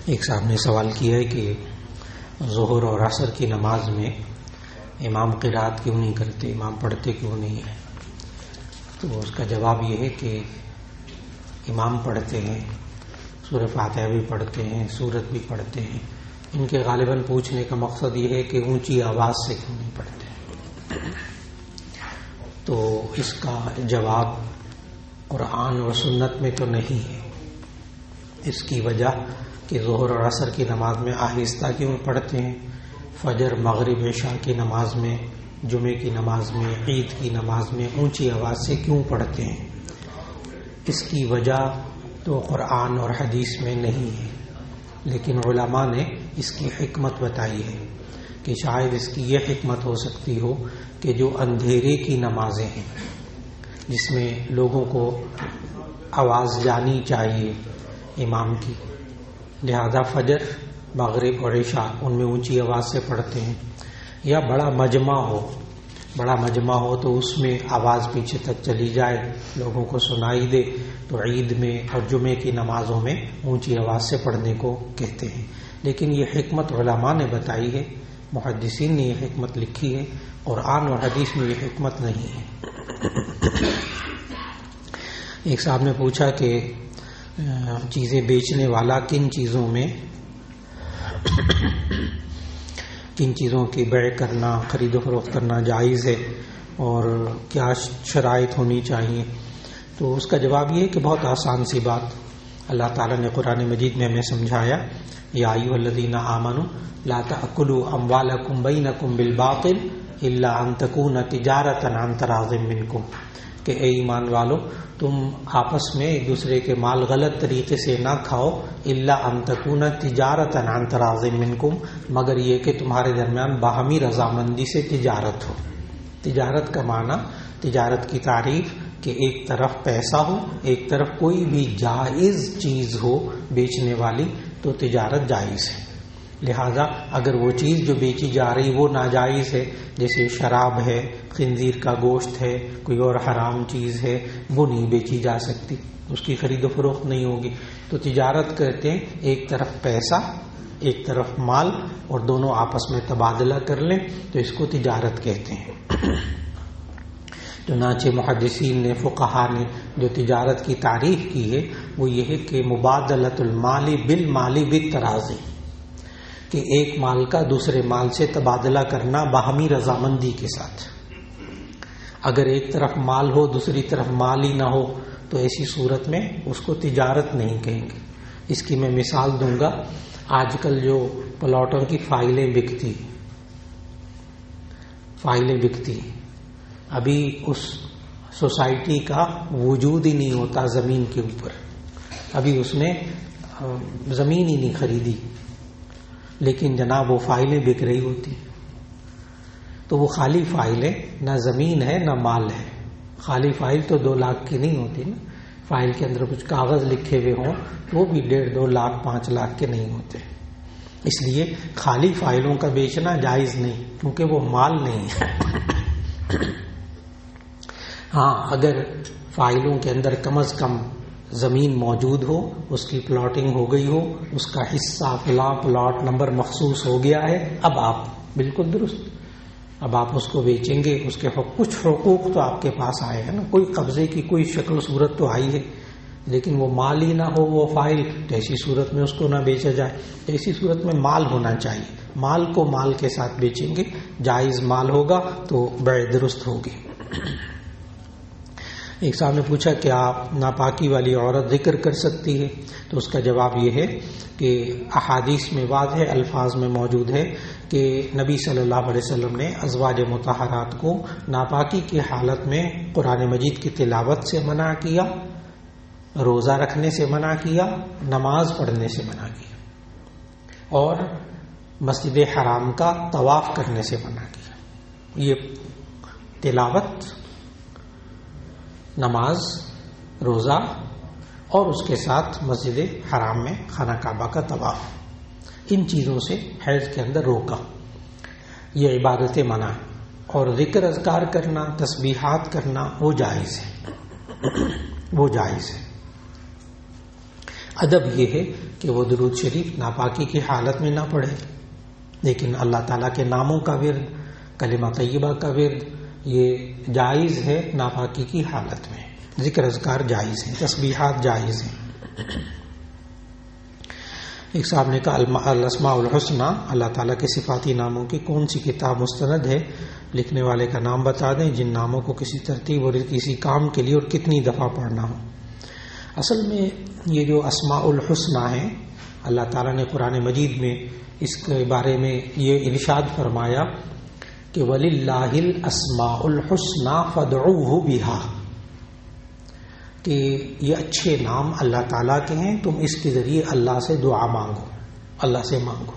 ایک صاحب نے سوال کیا ہے کہ ظہر اور عصر کی نماز میں امام قرات کیوں نہیں کرتے، امام پڑھتے کیوں نہیں ہیں؟ تو اس کا جواب یہ ہے کہ امام پڑھتے ہیں، سورہ فاتحہ بھی پڑھتے ہیں، سورت بھی پڑھتے ہیں. ان کے غالباً پوچھنے کا مقصد یہ ہے کہ اونچی آواز سے کیوں نہیں پڑھتے. تو اس کا جواب قرآن اور سنت میں تو نہیں ہے. اس کی وجہ کہ ظہر اور عصر کی نماز میں آہستہ کیوں پڑھتے ہیں، فجر مغرب عشاء کی نماز میں، جمعے کی نماز میں، عید کی نماز میں اونچی آواز سے کیوں پڑھتے ہیں. اس کی وجہ تو قرآن اور حدیث میں نہیں ہے، لیکن علماء نے اس کی حکمت بتائی ہے کہ شاید اس کی یہ حکمت ہو سکتی ہو کہ جو اندھیرے کی نمازیں ہیں جس میں لوگوں کو آواز جانی چاہیے امام کی، لہذا فجر مغرب اور عشاء ان میں اونچی آواز سے پڑھتے ہیں. یا بڑا مجمع ہو تو اس میں آواز پیچھے تک چلی جائے، لوگوں کو سنائی دے، تو عید میں اور جمعے کی نمازوں میں اونچی آواز سے پڑھنے کو کہتے ہیں. لیکن یہ حکمت علماء نے بتائی ہے، محدثین نے یہ حکمت لکھی ہے، قرآن اور حدیث میں یہ حکمت نہیں ہے. ایک صاحب نے پوچھا کہ چیزیں بیچنے والا کن چیزوں کی بیع کرنا، خرید و فروخت کرنا جائز ہے اور کیا شرائط ہونی چاہیے. تو اس کا جواب یہ ہے کہ بہت آسان سی بات. اللہ تعالیٰ نے قرآن مجید میں ہمیں سمجھایا، یا ایھا الذین آمنوا لا تأکلوا اموالکم بینکم بالباطل الا ان تکون تجارۃ عن تراض منکم، کہ اے ایمان والو تم آپس میں ایک دوسرے کے مال غلط طریقے سے نہ کھاؤ، الا ان تکون تجارۃ عن تراض منکم، مگر یہ کہ تمہارے درمیان باہمی رضامندی سے تجارت ہو. تجارت کا معنی، تجارت کی تعریف کہ ایک طرف پیسہ ہو، ایک طرف کوئی بھی جائز چیز ہو بیچنے والی، تو تجارت جائز ہے. لہذا اگر وہ چیز جو بیچی جا رہی وہ ناجائز ہے، جیسے شراب ہے، خنزیر کا گوشت ہے، کوئی اور حرام چیز ہے، وہ نہیں بیچی جا سکتی، اس کی خرید و فروخت نہیں ہوگی. تو تجارت کہتے ہیں ایک طرف پیسہ ایک طرف مال اور دونوں آپس میں تبادلہ کر لیں، تو اس کو تجارت کہتے ہیں. چنانچہ محدثین نے، فقہا نے جو تجارت کی تعریف کی ہے وہ یہ ہے کہ مبادلۃ المال بالمال بالتراضی، کہ ایک مال کا دوسرے مال سے تبادلہ کرنا باہمی رضامندی کے ساتھ. اگر ایک طرف مال ہو دوسری طرف مال ہی نہ ہو تو ایسی صورت میں اس کو تجارت نہیں کہیں گے. اس کی میں مثال دوں گا. آج کل جو پلاٹوں کی فائلیں بکتی، ابھی اس سوسائٹی کا وجود ہی نہیں ہوتا زمین کے اوپر، ابھی اس نے زمین ہی نہیں خریدی، لیکن جناب وہ فائلیں بک رہی ہوتی. تو وہ خالی فائلیں، نہ زمین ہے نہ مال ہے. خالی فائل تو 2 لاکھ کی نہیں ہوتی نا، فائل کے اندر کچھ کاغذ لکھے ہوئے ہوں وہ بھی 1.5 2 لاکھ 5 لاکھ کے نہیں ہوتے. اس لیے خالی فائلوں کا بیچنا جائز نہیں، کیونکہ وہ مال نہیں ہے. ہاں اگر فائلوں کے اندر کم از کم زمین موجود ہو، اس کی پلاٹنگ ہو گئی ہو، اس کا حصہ فلاں پلاٹ نمبر مخصوص ہو گیا ہے، اب آپ بالکل درست، اب آپ اس کو بیچیں گے، اس کے کچھ حقوق تو آپ کے پاس آئے ہیں نا، کوئی قبضے کی کوئی شکل و صورت تو آئی ہے. لیکن وہ مال ہی نہ ہو وہ فائل، تو ایسی صورت میں اس کو نہ بیچا جائے. تو ایسی صورت میں مال ہونا چاہیے، مال کو مال کے ساتھ بیچیں گے، جائز مال ہوگا تو بیع درست ہوگی. ایک صاحب نے پوچھا کہ آپ ناپاکی والی عورت ذکر کر سکتی ہے؟ تو اس کا جواب یہ ہے کہ احادیث میں واضح الفاظ میں موجود ہے کہ نبی صلی اللہ علیہ وسلم نے ازواج مطہرات کو ناپاکی کی حالت میں قرآن مجید کی تلاوت سے منع کیا، روزہ رکھنے سے منع کیا، نماز پڑھنے سے منع کیا، اور مسجد حرام کا طواف کرنے سے منع کیا. یہ تلاوت، نماز، روزہ اور اس کے ساتھ مسجد حرام میں خانہ کعبہ کا طواف، ان چیزوں سے حیض کے اندر روکا. یہ عبادتیں منع، اور ذکر اذکار کرنا، تسبیحات کرنا وہ جائز ہے. ادب یہ ہے کہ وہ درود شریف ناپاکی کی حالت میں نہ پڑھے، لیکن اللہ تعالیٰ کے ناموں کا ورد، کلمہ طیبہ کا ورد یہ جائز ہے ناپاکی کی حالت میں، ذکر اذکار جائز ہیں، تسبیحات جائز ہیں۔ ایک صاحب نے کہا الاسماء الحسنی، اللہ تعالیٰ کے صفاتی ناموں کی کون سی کتاب مستند ہے؟ لکھنے والے کا نام بتا دیں، جن ناموں کو کسی ترتیب اور کسی کام کے لیے اور کتنی دفعہ پڑھنا ہو۔ اصل میں یہ جو اسماء الحسنی ہیں، اللہ تعالیٰ نے قرآن مجید میں اس کے بارے میں یہ ارشاد فرمایا کہ وَلِلَّهِ الْأَسْمَاءُ الْحُسْنَى فَادْعُوهُ بِهَا، کہ یہ اچھے نام اللہ تعالیٰ کے ہیں، تم اس کے ذریعے اللہ سے دعا مانگو، اللہ سے مانگو۔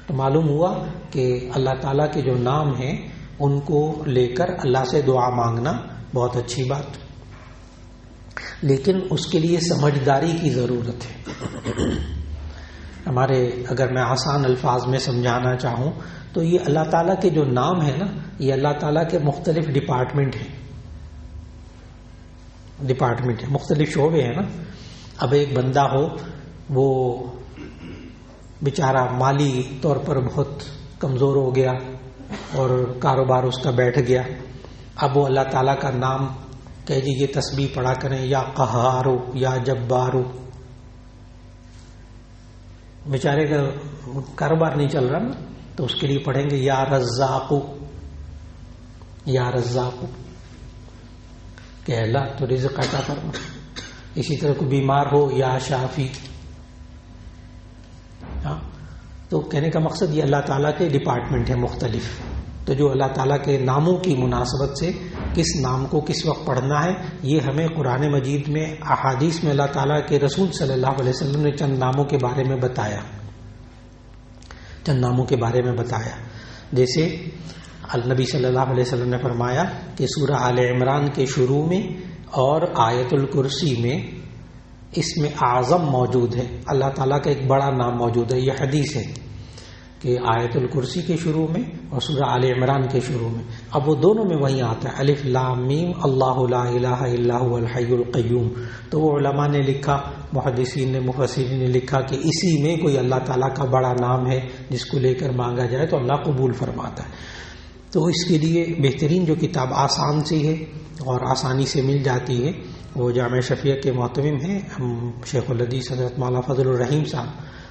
تو معلوم ہوا کہ اللہ تعالیٰ کے جو نام ہیں ان کو لے کر اللہ سے دعا مانگنا بہت اچھی بات، لیکن اس کے لیے سمجھداری کی ضرورت ہے۔ ہمارے اگر میں آسان الفاظ میں سمجھانا چاہوں تو یہ اللہ تعالیٰ کے جو نام ہیں نا، یہ اللہ تعالیٰ کے مختلف ڈپارٹمنٹ ہیں، مختلف شعبے ہیں نا۔ اب ایک بندہ ہو، وہ بیچارہ مالی طور پر بہت کمزور ہو گیا اور کاروبار اس کا بیٹھ گیا، اب وہ اللہ تعالیٰ کا نام کہ جی یہ تسبیح پڑھا کریں، یا قہارو یا جبارو، بیچارے کا کاروبار نہیں چل رہا نا، تو اس کے لیے پڑھیں گے یا رزاقو، یا رزاقو کہ اللہ تو رزق عطا فرما۔ اسی طرح کوئی بیمار ہو یا شافی، ہاں، تو کہنے کا مقصد یہ اللہ تعالیٰ کے ڈپارٹمنٹ ہیں مختلف، تو جو اللہ تعالیٰ کے ناموں کی مناسبت سے کس نام کو کس وقت پڑھنا ہے، یہ ہمیں قرآن مجید میں احادیث میں اللہ تعالیٰ کے رسول صلی اللہ علیہ وسلم نے چند ناموں کے بارے میں بتایا، جیسے النبی صلی اللہ علیہ وسلم نے فرمایا کہ سورہ آل عمران کے شروع میں اور آیت الکرسی میں اس میں اعظم موجود ہے، اللہ تعالیٰ کا ایک بڑا نام موجود ہے۔ یہ حدیث ہے کہ آیت الکرسی کے شروع میں اور سورہ آل عمران کے شروع میں، اب وہ دونوں میں وہیں آتا ہے الف لام میم اللہ لا الہ الا هو الحی القیوم۔ تو وہ علماء نے لکھا، محدثین نے، مفسرین نے لکھا کہ اسی میں کوئی اللہ تعالیٰ کا بڑا نام ہے جس کو لے کر مانگا جائے تو اللہ قبول فرماتا ہے۔ تو اس کے لیے بہترین جو کتاب آسان سی ہے اور آسانی سے مل جاتی ہے، وہ جامع شفیع کے محتمم ہیں شیخ الحدیث حضرت مولانا فضل الرحیم صاحب،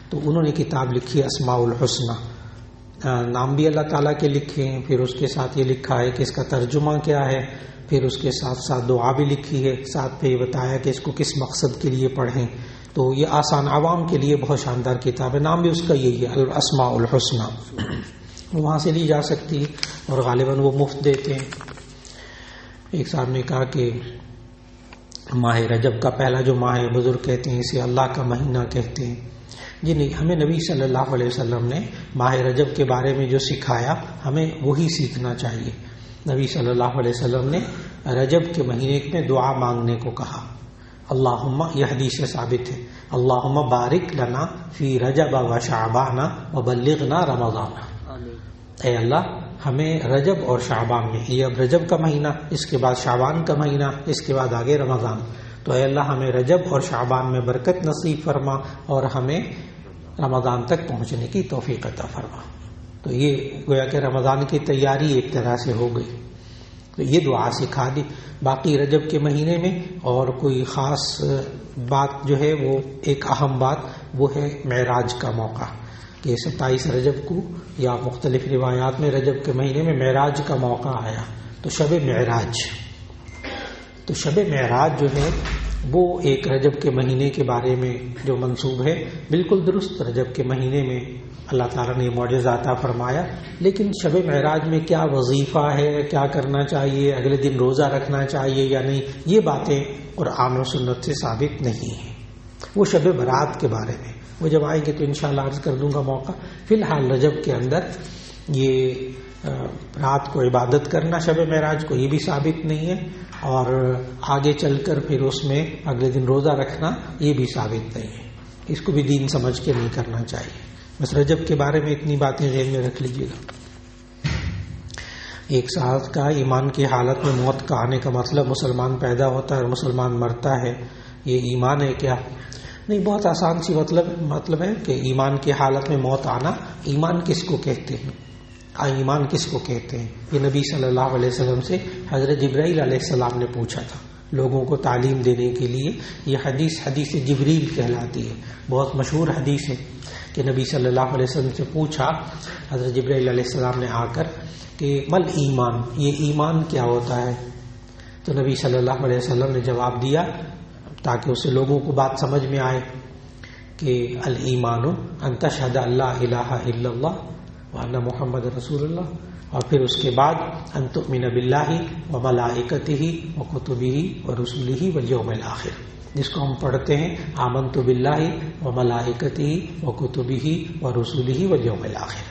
تو انہوں نے کتاب لکھی ہے اسماء الحسنی، نام بھی اللہ تعالیٰ کے لکھے ہیں، پھر اس کے ساتھ یہ لکھا ہے کہ اس کا ترجمہ کیا ہے، پھر اس کے ساتھ ساتھ دعا بھی لکھی ہے، ساتھ پہ یہ بتایا کہ اس کو کس مقصد کے لیے پڑھیں۔ تو یہ آسان عوام کے لیے بہت شاندار کتاب ہے، نام بھی اس کا یہی ہے الاسماء الحسنی، وہاں سے لی جا سکتی ہے اور غالباً وہ مفت دیتے ہیں۔ ایک صاحب نے کہا کہ ماہ رجب کا پہلا جو ماہ ہے، بزرگ کہتے ہیں اسے اللہ کا مہینہ کہتے ہیں۔ جی نہیں، ہمیں نبی صلی اللہ علیہ وسلم نے ماہ رجب کے بارے میں جو سکھایا ہمیں وہی سیکھنا چاہیے۔ نبی صلی اللہ علیہ وسلم نے رجب کے مہینے میں دعا مانگنے کو کہا، اللہم، یہ حدیث سے ثابت ہے، اللہم بارک لنا فی رجب و شعبان و بلغنا رمضان، اے اللہ ہمیں رجب اور شعبان میں، یہ اب رجب کا مہینہ، اس کے بعد شعبان کا مہینہ، اس کے بعد آگے رمضان، تو اے اللہ ہمیں رجب اور شعبان میں برکت نصیب فرما اور ہمیں رمضان تک پہنچنے کی توفیق عطا فرما۔ تو یہ گویا کہ رمضان کی تیاری ایک طرح سے ہو گئی، تو یہ دعا سکھا دی۔ باقی رجب کے مہینے میں اور کوئی خاص بات جو ہے، وہ ایک اہم بات وہ ہے معراج کا موقع، کہ 27 رجب کو یا مختلف روایات میں رجب کے مہینے میں معراج کا موقع آیا، تو شب معراج جو ہے وہ ایک رجب کے مہینے کے بارے میں جو منسوب ہے، بالکل درست، رجب کے مہینے میں اللہ تعالیٰ نے معجزہ عطا فرمایا، لیکن شب معراج میں کیا وظیفہ ہے، کیا کرنا چاہیے، اگلے دن روزہ رکھنا چاہیے یا نہیں، یہ باتیں قرآن و سنت سے ثابت نہیں ہیں۔ وہ شب برات کے بارے میں وہ جب آئیں گے تو انشاءاللہ عرض کر دوں گا موقع۔ فی الحال رجب کے اندر یہ رات کو عبادت کرنا شب معراج کو، یہ بھی ثابت نہیں ہے، اور آگے چل کر پھر اس میں اگلے دن روزہ رکھنا یہ بھی ثابت نہیں ہے، اس کو بھی دین سمجھ کے نہیں کرنا چاہیے۔ بس رجب کے بارے میں اتنی باتیں ذہن میں رکھ لیجیے گا۔ ایک صاحب کا ایمان کی حالت میں موت کا آنے کا مطلب مسلمان پیدا ہوتا ہے اور مسلمان مرتا ہے، یہ ایمان ہے کیا؟ نہیں، بہت آسان سی مطلب ہے کہ ایمان کی حالت میں موت آنا، ایمان کس کو کہتے ہیں؟ ایمان کس کو کہتے ہیں؟ یہ نبی صلی اللہ علیہ وسلم سے حضرت جبرائیل علیہ السلام نے پوچھا تھا لوگوں کو تعلیم دینے کے لیے. یہ حدیث جبریل کہلاتی ہے، بہت مشہور حدیث ہے کہ نبی صلی اللہ علیہ وسلم سے پوچھا حضرت جبرائیل علیہ السلام نے آ کر کہ مل ایمان، یہ ایمان کیا ہوتا ہے؟ تو نبی صلی اللہ علیہ وسلم نے جواب دیا تاکہ اسے لوگوں کو بات سمجھ میں آئے کہ الایمان ان تشہد اللہ الہ الا اللہ وان محمد رسول اللہ، اور پھر اس کے بعد ان تؤمن باللہ وملائکتہ وکتبہ ورسلہ والیوم الآخر، جس کو ہم پڑھتے ہیں آمنت باللہ وملائکتہ وکتبہ ورسلہ والیوم الآخر.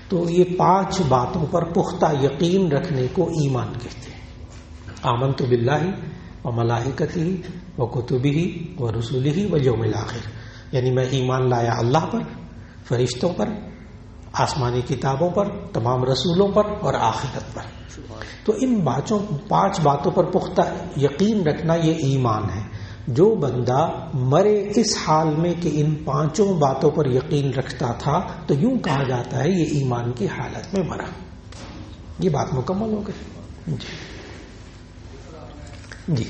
تو یہ 5 باتوں پر پختہ یقین رکھنے کو ایمان کہتے ہیں. آمنت باللہ وملائکتہ وکتبہ ورسلہ والیوم الآخر، یعنی میں ایمان لایا اللہ پر، فرشتوں پر، آسمانی کتابوں پر، تمام رسولوں پر اور آخرت پر. تو ان 5 باتوں پر پختہ یقین رکھنا یہ ایمان ہے. جو بندہ مرے اس حال میں کہ ان 5 باتوں پر یقین رکھتا تھا تو یوں کہا جاتا ہے یہ ایمان کی حالت میں مرا. یہ بات مکمل ہو گئی. جی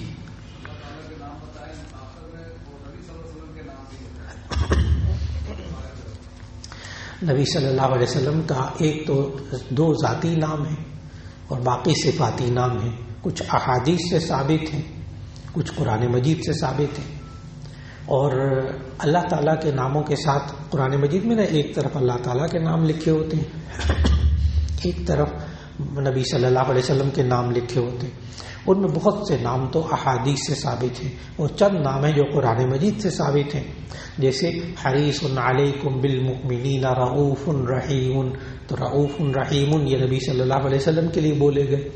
نبی صلی اللہ علیہ وسلم کا ایک تو 2 ذاتی نام ہیں اور باقی صفاتی نام ہیں. کچھ احادیث سے ثابت ہیں، کچھ قرآن مجید سے ثابت ہیں. اور اللہ تعالیٰ کے ناموں کے ساتھ قرآن مجید میں ایک طرف اللہ تعالیٰ کے نام لکھے ہوتے ہیں، ایک طرف نبی صلی اللہ علیہ وسلم کے نام لکھے ہوتے ہیں. ان میں بہت سے نام تو احادیث سے ثابت ہیں، اور چند نام ہیں جو قرآن مجید سے ثابت ہیں، جیسے حریص علیکم بالمؤمنین رؤوف رحیم. تو رؤوف رحیم یہ نبی صلی اللہ علیہ وسلم کے لیے بولے گئے.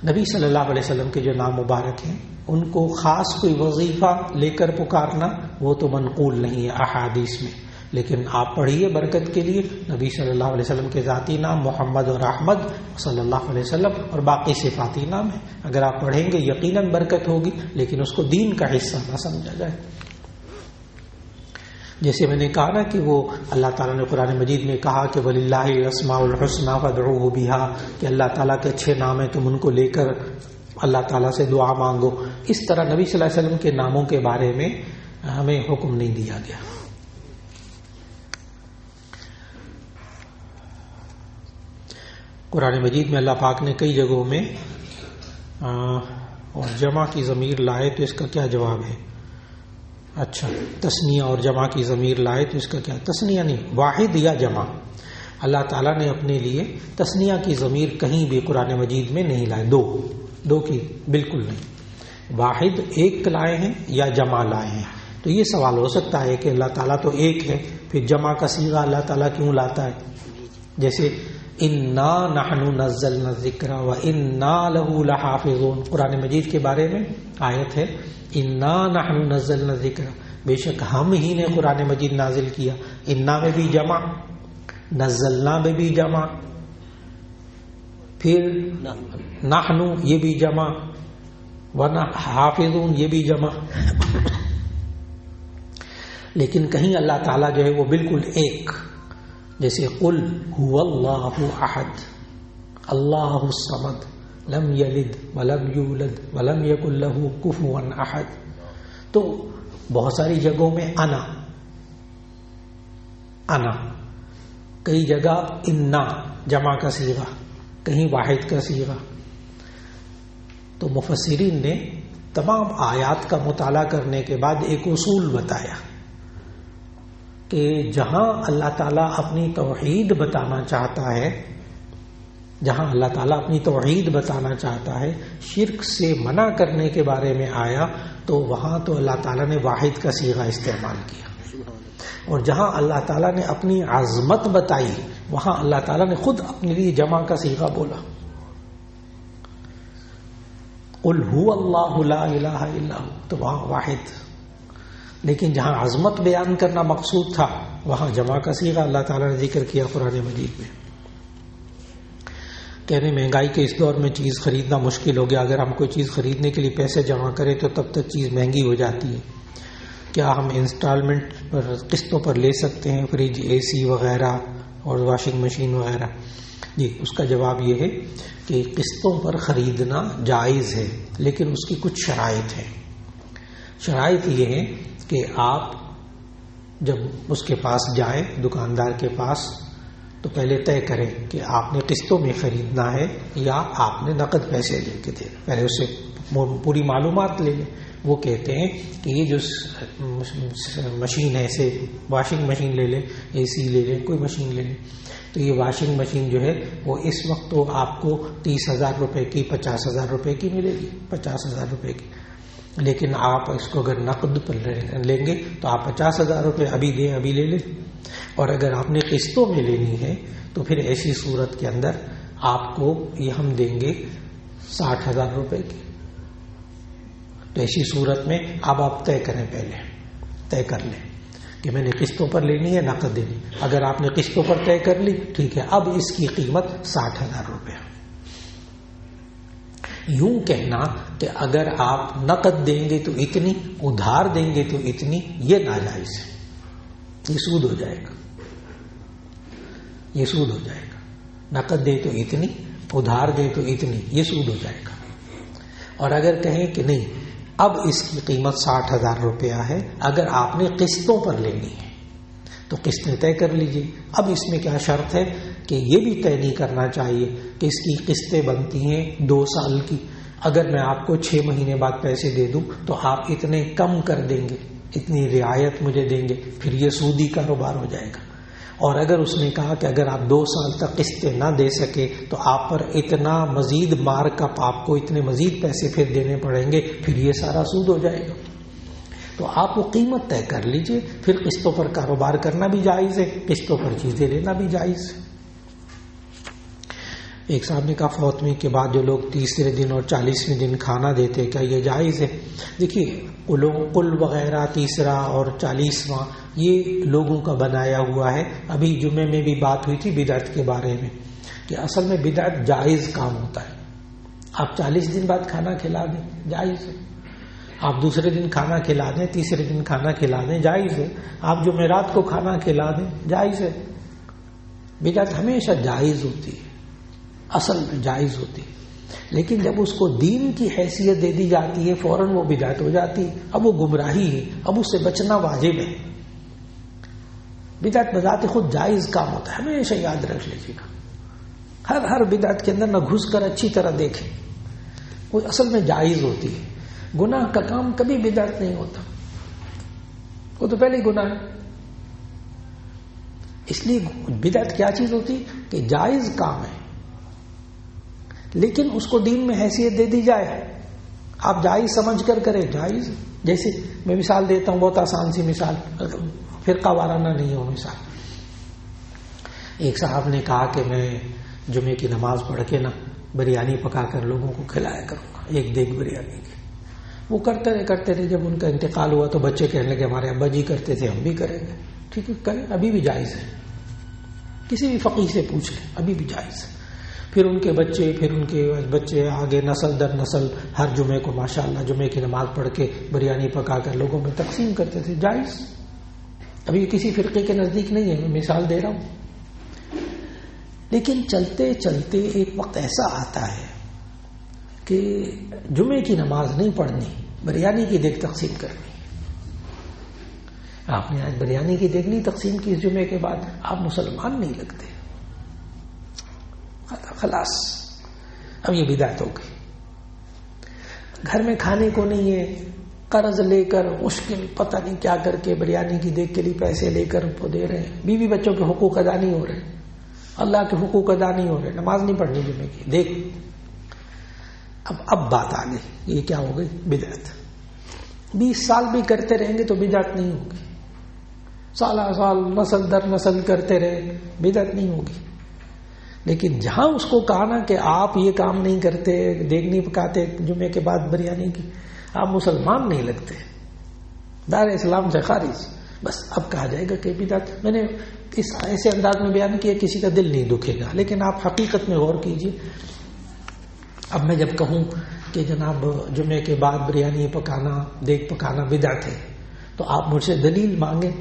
نبی صلی اللہ علیہ وسلم کے جو نام مبارک ہیں ان کو خاص کوئی وظیفہ لے کر پکارنا وہ تو منقول نہیں ہے احادیث میں، لیکن آپ پڑھیے برکت کے لیے نبی صلی اللہ علیہ وسلم کے ذاتی نام محمد اور احمد صلی اللہ علیہ وسلم، اور باقی صفاتی نام ہیں. اگر آپ پڑھیں گے یقیناً برکت ہوگی، لیکن اس کو دین کا حصہ نہ سمجھا جائے. جیسے میں نے کہا نا کہ وہ اللہ تعالیٰ نے قرآن مجید میں کہا کہ وَلِلَّهِ الْأَسْمَاءُ الْحُسْنَىٰ فَادْعُوهُ بِهَا، کہ اللہ تعالیٰ کے اچھے نام ہیں تم ان کو لے کر اللہ تعالیٰ سے دعا مانگو. اس طرح نبی صلی اللہ علیہ وسلم کے ناموں کے بارے میں ہمیں حکم نہیں دیا گیا. قرآن مجید میں اللہ پاک نے کئی جگہوں میں اور جمع کی ضمیر لائے تو اس کا کیا جواب ہے؟ اچھا، تثنیہ اور جمع کی ضمیر لائے تو اس کا کیا؟ تثنیہ نہیں، واحد یا جمع. اللہ تعالیٰ نے اپنے لیے تثنیہ کی ضمیر کہیں بھی قرآن مجید میں نہیں لائے. دو کی بالکل نہیں، واحد ایک لائے ہیں یا جمع لائے ہیں. تو یہ سوال ہو سکتا ہے کہ اللہ تعالیٰ تو ایک ہے، پھر جمع کا صیغہ اللہ تعالیٰ کیوں لاتا ہے؟ جیسے انا نحن نزلنا الذکر وانا لہ لحافظون، قرآن مجید کے بارے میں آیت ہے انا نحن نزلنا الذکر، بے شک ہم ہی نے قرآن مجید نازل کیا. انا میں بھی جمع، نزلنا میں بھی جمع، پھر نحن یہ بھی جمع، حافظون یہ بھی جمع. لیکن کہیں اللہ تعالیٰ جو ہے وہ بالکل ایک، جیسے قل هو اللہ احد اللہ الصمد لم یلد ولم یولد ولم یکن لہ کفوا احد. تو بہت ساری جگہوں میں انا، کئی جگہ انا جمع کا صیغہ، کہیں واحد کا صیغہ. تو مفسرین نے تمام آیات کا مطالعہ کرنے کے بعد ایک اصول بتایا کہ جہاں اللہ تعالیٰ اپنی توحید بتانا چاہتا ہے، جہاں اللہ تعالیٰ اپنی توحید بتانا چاہتا ہے، شرک سے منع کرنے کے بارے میں آیا تو وہاں تو اللہ تعالیٰ نے واحد کا صیغہ استعمال کیا، اور جہاں اللہ تعالیٰ نے اپنی عظمت بتائی وہاں اللہ تعالیٰ نے خود اپنے لیے جمع کا صیغہ بولا. قل هو اللہ لا الہ الا ہو، تو وہاں واحد. لیکن جہاں عظمت بیان کرنا مقصود تھا وہاں جمع کا صیغہ اللہ تعالیٰ نے ذکر کیا قرآن مجید میں. کہنے مہنگائی کے اس دور میں چیز خریدنا مشکل ہو گیا. اگر ہم کوئی چیز خریدنے کے لیے پیسے جمع کریں تو تب تک چیز مہنگی ہو جاتی ہے. کیا ہم انسٹالمنٹ پر قسطوں پر لے سکتے ہیں فریج اے سی وغیرہ اور واشنگ مشین وغیرہ؟ جی، اس کا جواب یہ ہے کہ قسطوں پر خریدنا جائز ہے، لیکن اس کی کچھ شرائط ہیں۔ شرائط یہ ہے کہ آپ جب اس کے پاس جائیں، دکاندار کے پاس، تو پہلے طے کریں کہ آپ نے قسطوں میں خریدنا ہے یا آپ نے نقد پیسے لے کے دے، پہلے اس سے پوری معلومات لے لیں۔ وہ کہتے ہیں کہ یہ جو مشین ہے، سے واشنگ مشین لے لیں، اے سی لے لیں، کوئی مشین لے لیں، تو یہ واشنگ مشین جو ہے وہ اس وقت تو آپ کو 30,000 روپے کی، 50,000 روپے کی ملے گی، 50,000 روپے کی، لیکن آپ اس کو اگر نقد پر لیں گے تو آپ 50,000 روپے ابھی دیں، ابھی لے لیں، اور اگر آپ نے قسطوں میں لینی ہے تو پھر ایسی صورت کے اندر آپ کو یہ ہم دیں گے 60,000 روپے کی۔ تو ایسی صورت میں اب آپ طے کریں، پہلے طے کر لیں کہ میں نے قسطوں پر لینی ہے، نقد دینی۔ اگر آپ نے قسطوں پر طے کر لی، ٹھیک ہے، اب اس کی قیمت 60,000 روپے۔ یوں کہنا کہ اگر آپ نقد دیں گے تو اتنی، ادھار دیں گے تو اتنی، یہ ناجائز ہے، یہ سود ہو جائے گا، یہ سود ہو جائے گا۔ نقد دے تو اتنی، ادھار دے تو اتنی، یہ سود ہو جائے گا۔ اور اگر کہیں کہ نہیں، اب اس کی قیمت 60,000 روپیہ ہے، اگر آپ نے قسطوں پر لینی ہے تو قسطیں طے کر لیجیے۔ اب اس میں کیا شرط ہے کہ یہ بھی طے نہیں کرنا چاہیے کہ اس کی قسطیں بنتی ہیں 2 سال کی، اگر میں آپ کو 6 مہینے بعد پیسے دے دوں تو آپ اتنے کم کر دیں گے، اتنی رعایت مجھے دیں گے، پھر یہ سودی کاروبار ہو جائے گا۔ اور اگر اس نے کہا کہ اگر آپ 2 سال تک قسطیں نہ دے سکے تو آپ پر اتنا مزید مارک اپ، آپ کو اتنے مزید پیسے پھر دینے پڑیں گے، پھر یہ سارا سود ہو جائے گا۔ تو آپ وہ قیمت طے کر لیجئے، پھر قسطوں پر کاروبار کرنا بھی جائز ہے، قسطوں پر چیزیں لینا بھی جائز ہے۔ ایک صاحب نے کہا فوتمی کے بعد جو لوگ 30ویں دن اور 40ویں دن کھانا دیتے، کیا یہ جائز ہے؟ دیکھیے، قل وغیرہ 30واں اور 40واں یہ لوگوں کا بنایا ہوا ہے۔ ابھی جمعے میں بھی بات ہوئی تھی بدعت کے بارے میں کہ اصل میں بدعت جائز کام ہوتا ہے۔ آپ 40 دن بعد کھانا کھلا دیں، جائز ہے۔ آپ دوسرے دن کھانا کھلا دیں، تیسرے دن کھانا کھلا دیں، جائز ہے۔ آپ جمعرات کو کھانا کھلا دیں، جائز ہے۔ بدعت ہمیشہ جائز ہوتی ہے، اصل میں جائز ہوتی ہے، لیکن جب اس کو دین کی حیثیت دے دی جاتی ہے فوراً وہ بدعت ہو جاتی ہے۔ اب وہ گمراہی ہے، اب اس سے بچنا واجب ہے۔ بدعت بذات خود جائز کام ہوتا ہے، ہمیشہ یاد رکھ لیجیے گا۔ ہر بدعت کے اندر نہ گھس کر اچھی طرح دیکھیں، وہ اصل میں جائز ہوتی ہے۔ گناہ کا کام کبھی بدعت نہیں ہوتا، وہ تو پہلے ہی گناہ ہے۔ اس لیے بدعت کیا چیز ہوتی کہ جائز کام ہے لیکن اس کو دین میں حیثیت دے دی جائے، آپ جائز سمجھ کر کریں، جائز۔ جیسے میں مثال دیتا ہوں، بہت آسان سی مثال، فرقہ وارانہ نہیں ہو مثال۔ ایک صاحب نے کہا کہ میں جمعے کی نماز پڑھ کے نا بریانی پکا کر لوگوں کو کھلایا کروں گا، 1 دیگ بریانی کی۔ وہ کرتے رہے، جب ان کا انتقال ہوا تو بچے کہنے لگے ہمارے ابا جی کرتے تھے، ہم بھی کریں گے۔ ٹھیک ہے، کریں، ابھی بھی جائز ہے، کسی بھی فقیہ سے پوچھ لیں، ابھی بھی جائز ہے۔ پھر ان کے بچے آگے نسل در نسل ہر جمعے کو ماشاءاللہ جمعے کی نماز پڑھ کے بریانی پکا کر لوگوں میں تقسیم کرتے تھے، جائز۔ ابھی کسی فرقے کے نزدیک نہیں ہے، میں مثال دے رہا ہوں۔ لیکن چلتے چلتے ایک وقت ایسا آتا ہے کہ جمعے کی نماز نہیں پڑھنی، بریانی کی دیگ تقسیم کرنی۔ آپ نے آج بریانی کی دیگ نہیں تقسیم کی اس جمعے کے بعد، آپ مسلمان نہیں لگتے، خلاص، اب یہ بدعت ہو گئی۔ گھر میں کھانے کو نہیں ہے، قرض لے کر مشکل پتہ نہیں کیا کر کے بریانی کی دیگ کے لیے پیسے لے کر وہ دے رہے ہیں، بیوی بچوں کے حقوق ادا نہیں ہو رہے، اللہ کے حقوق ادا نہیں ہو رہے، نماز نہیں پڑھنی جمعے کی دیکھ۔ اب بات آ گئی، یہ کیا ہو گئی؟ بدعت۔ 20 سال بھی کرتے رہیں گے تو بدعت نہیں ہوگی، سالہ سال نسل در نسل کرتے رہے، بدعت نہیں ہوگی۔ لیکن جہاں اس کو کہا نا کہ آپ یہ کام نہیں کرتے، دیگ نہیں پکاتے جمعے کے بعد بریانی کی، آپ مسلمان نہیں لگتے، دار اسلام سے خارج، بس اب کہا جائے گا کہ بدعت۔ میں نے اس ایسے انداز میں بیان کیا کسی کا دل نہیں دکھے گا، لیکن آپ حقیقت میں غور کیجئے۔ اب میں جب کہوں کہ جناب جمعے کے بعد بریانی پکانا، دیگ پکانا بدعت ہے، تو آپ مجھ سے دلیل مانگیں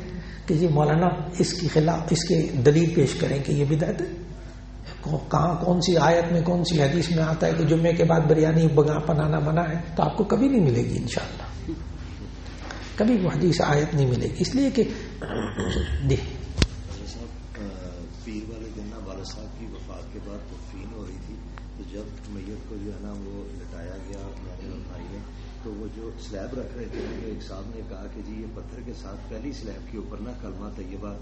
کہ جی مولانا اس کی خلاف اس کے دلیل پیش کریں کہ یہ بدعت ہے. کہاں کون سی آیت میں کون سی حدیث میں آتا ہے کہ جمعے کے بعد بریانی بنانا منع ہے؟ تو آپ کو کبھی نہیں ملے گی انشاءاللہ، کبھی وہ حدیث آیت نہیں ملے گی. اس لیے کہ پیر والے دن نا والد صاحب کی وفات کے بعد تدفین ہو رہی تھی، تو جب میت کو جو ہے نا وہ لٹایا گیا میں نے اور بھائی نے، تو وہ جو سلیب رکھ رہے تھے ایک صاحب نے کہا کہ جی یہ پتھر کے ساتھ پہلی سلیب کے اوپر نا کلمہ طیبہ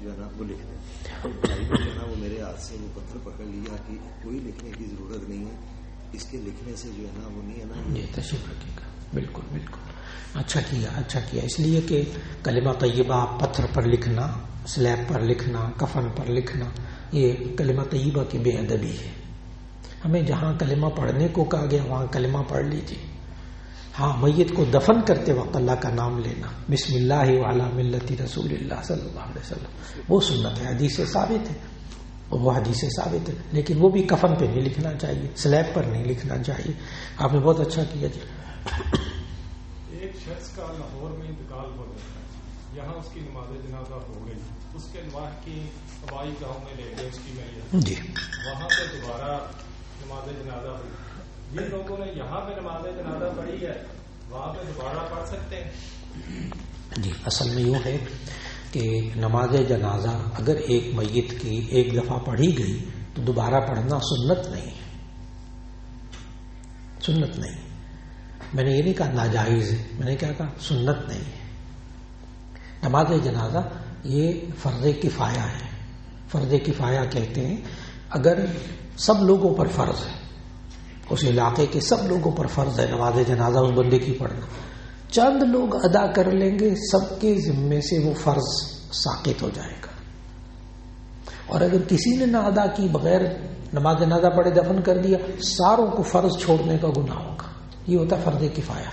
جو ہے نا وہ لکھ دیں. بھائی کو جو ہے نا وہ میرے ہاتھ سے وہ پتھر پکڑ لیا کہ کوئی لکھنے کی ضرورت نہیں ہے، اس کے لکھنے سے جو ہے نا وہ نہیں ہے نا یہ تشریف رکھے گا. بالکل بالکل اچھا کیا اس لیے کہ کلمہ طیبہ پتھر پر لکھنا، سلیب پر لکھنا، کفن پر لکھنا، یہ کلمہ طیبہ کی بے ادبی ہے. ہمیں جہاں کلمہ پڑھنے کو کہا گیا وہاں کلمہ پڑھ لیجیے. ہاں میت کو دفن کرتے وقت اللہ کا نام لینا، بسم اللہ وعلی ملت رسول اللہ صلی اللہ علیہ وسلم، وہ سنت ہے، حدیث سے ثابت ہے، وہ حدیث سے ثابت ہے. لیکن وہ بھی کفن پہ نہیں لکھنا چاہیے، سلیب پر نہیں لکھنا چاہیے. آپ نے بہت اچھا کیا جی. ایک شخص کا لاہور میں انتقال ہو گیا، یہاں اس کی نماز جنازہ ہو گئی، اس کے نواح کی آبائی گاؤں میں لے گئے اس کی میت جی، وہاں پہ دوبارہ نماز جنازہ ہوئی. یہ لوگوں نے یہاں پہ نماز جنازہ پڑھی ہے، وہاں پہ دوبارہ پڑھ سکتے ہیں؟ جی اصل میں یوں ہے کہ نماز جنازہ اگر ایک میت کی ایک دفعہ پڑھی گئی تو دوبارہ پڑھنا سنت نہیں ہے، سنت نہیں. میں نے یہ نہیں کہا ناجائز ہے، میں نے کیا کہا سنت نہیں ہے. نماز جنازہ یہ فرض کفایہ ہے. فرض کفایہ کہتے ہیں اگر سب لوگوں پر فرض ہے، اس علاقے کے سب لوگوں پر فرض ہے نماز جنازہ اس بندے کی پڑھنا، چند لوگ ادا کر لیں گے سب کے ذمے سے وہ فرض ساقط ہو جائے گا. اور اگر کسی نے نہ ادا کی، بغیر نماز جنازہ پڑھے دفن کر دیا، ساروں کو فرض چھوڑنے کا گناہ ہوگا. یہ ہوتا فرض کفایہ.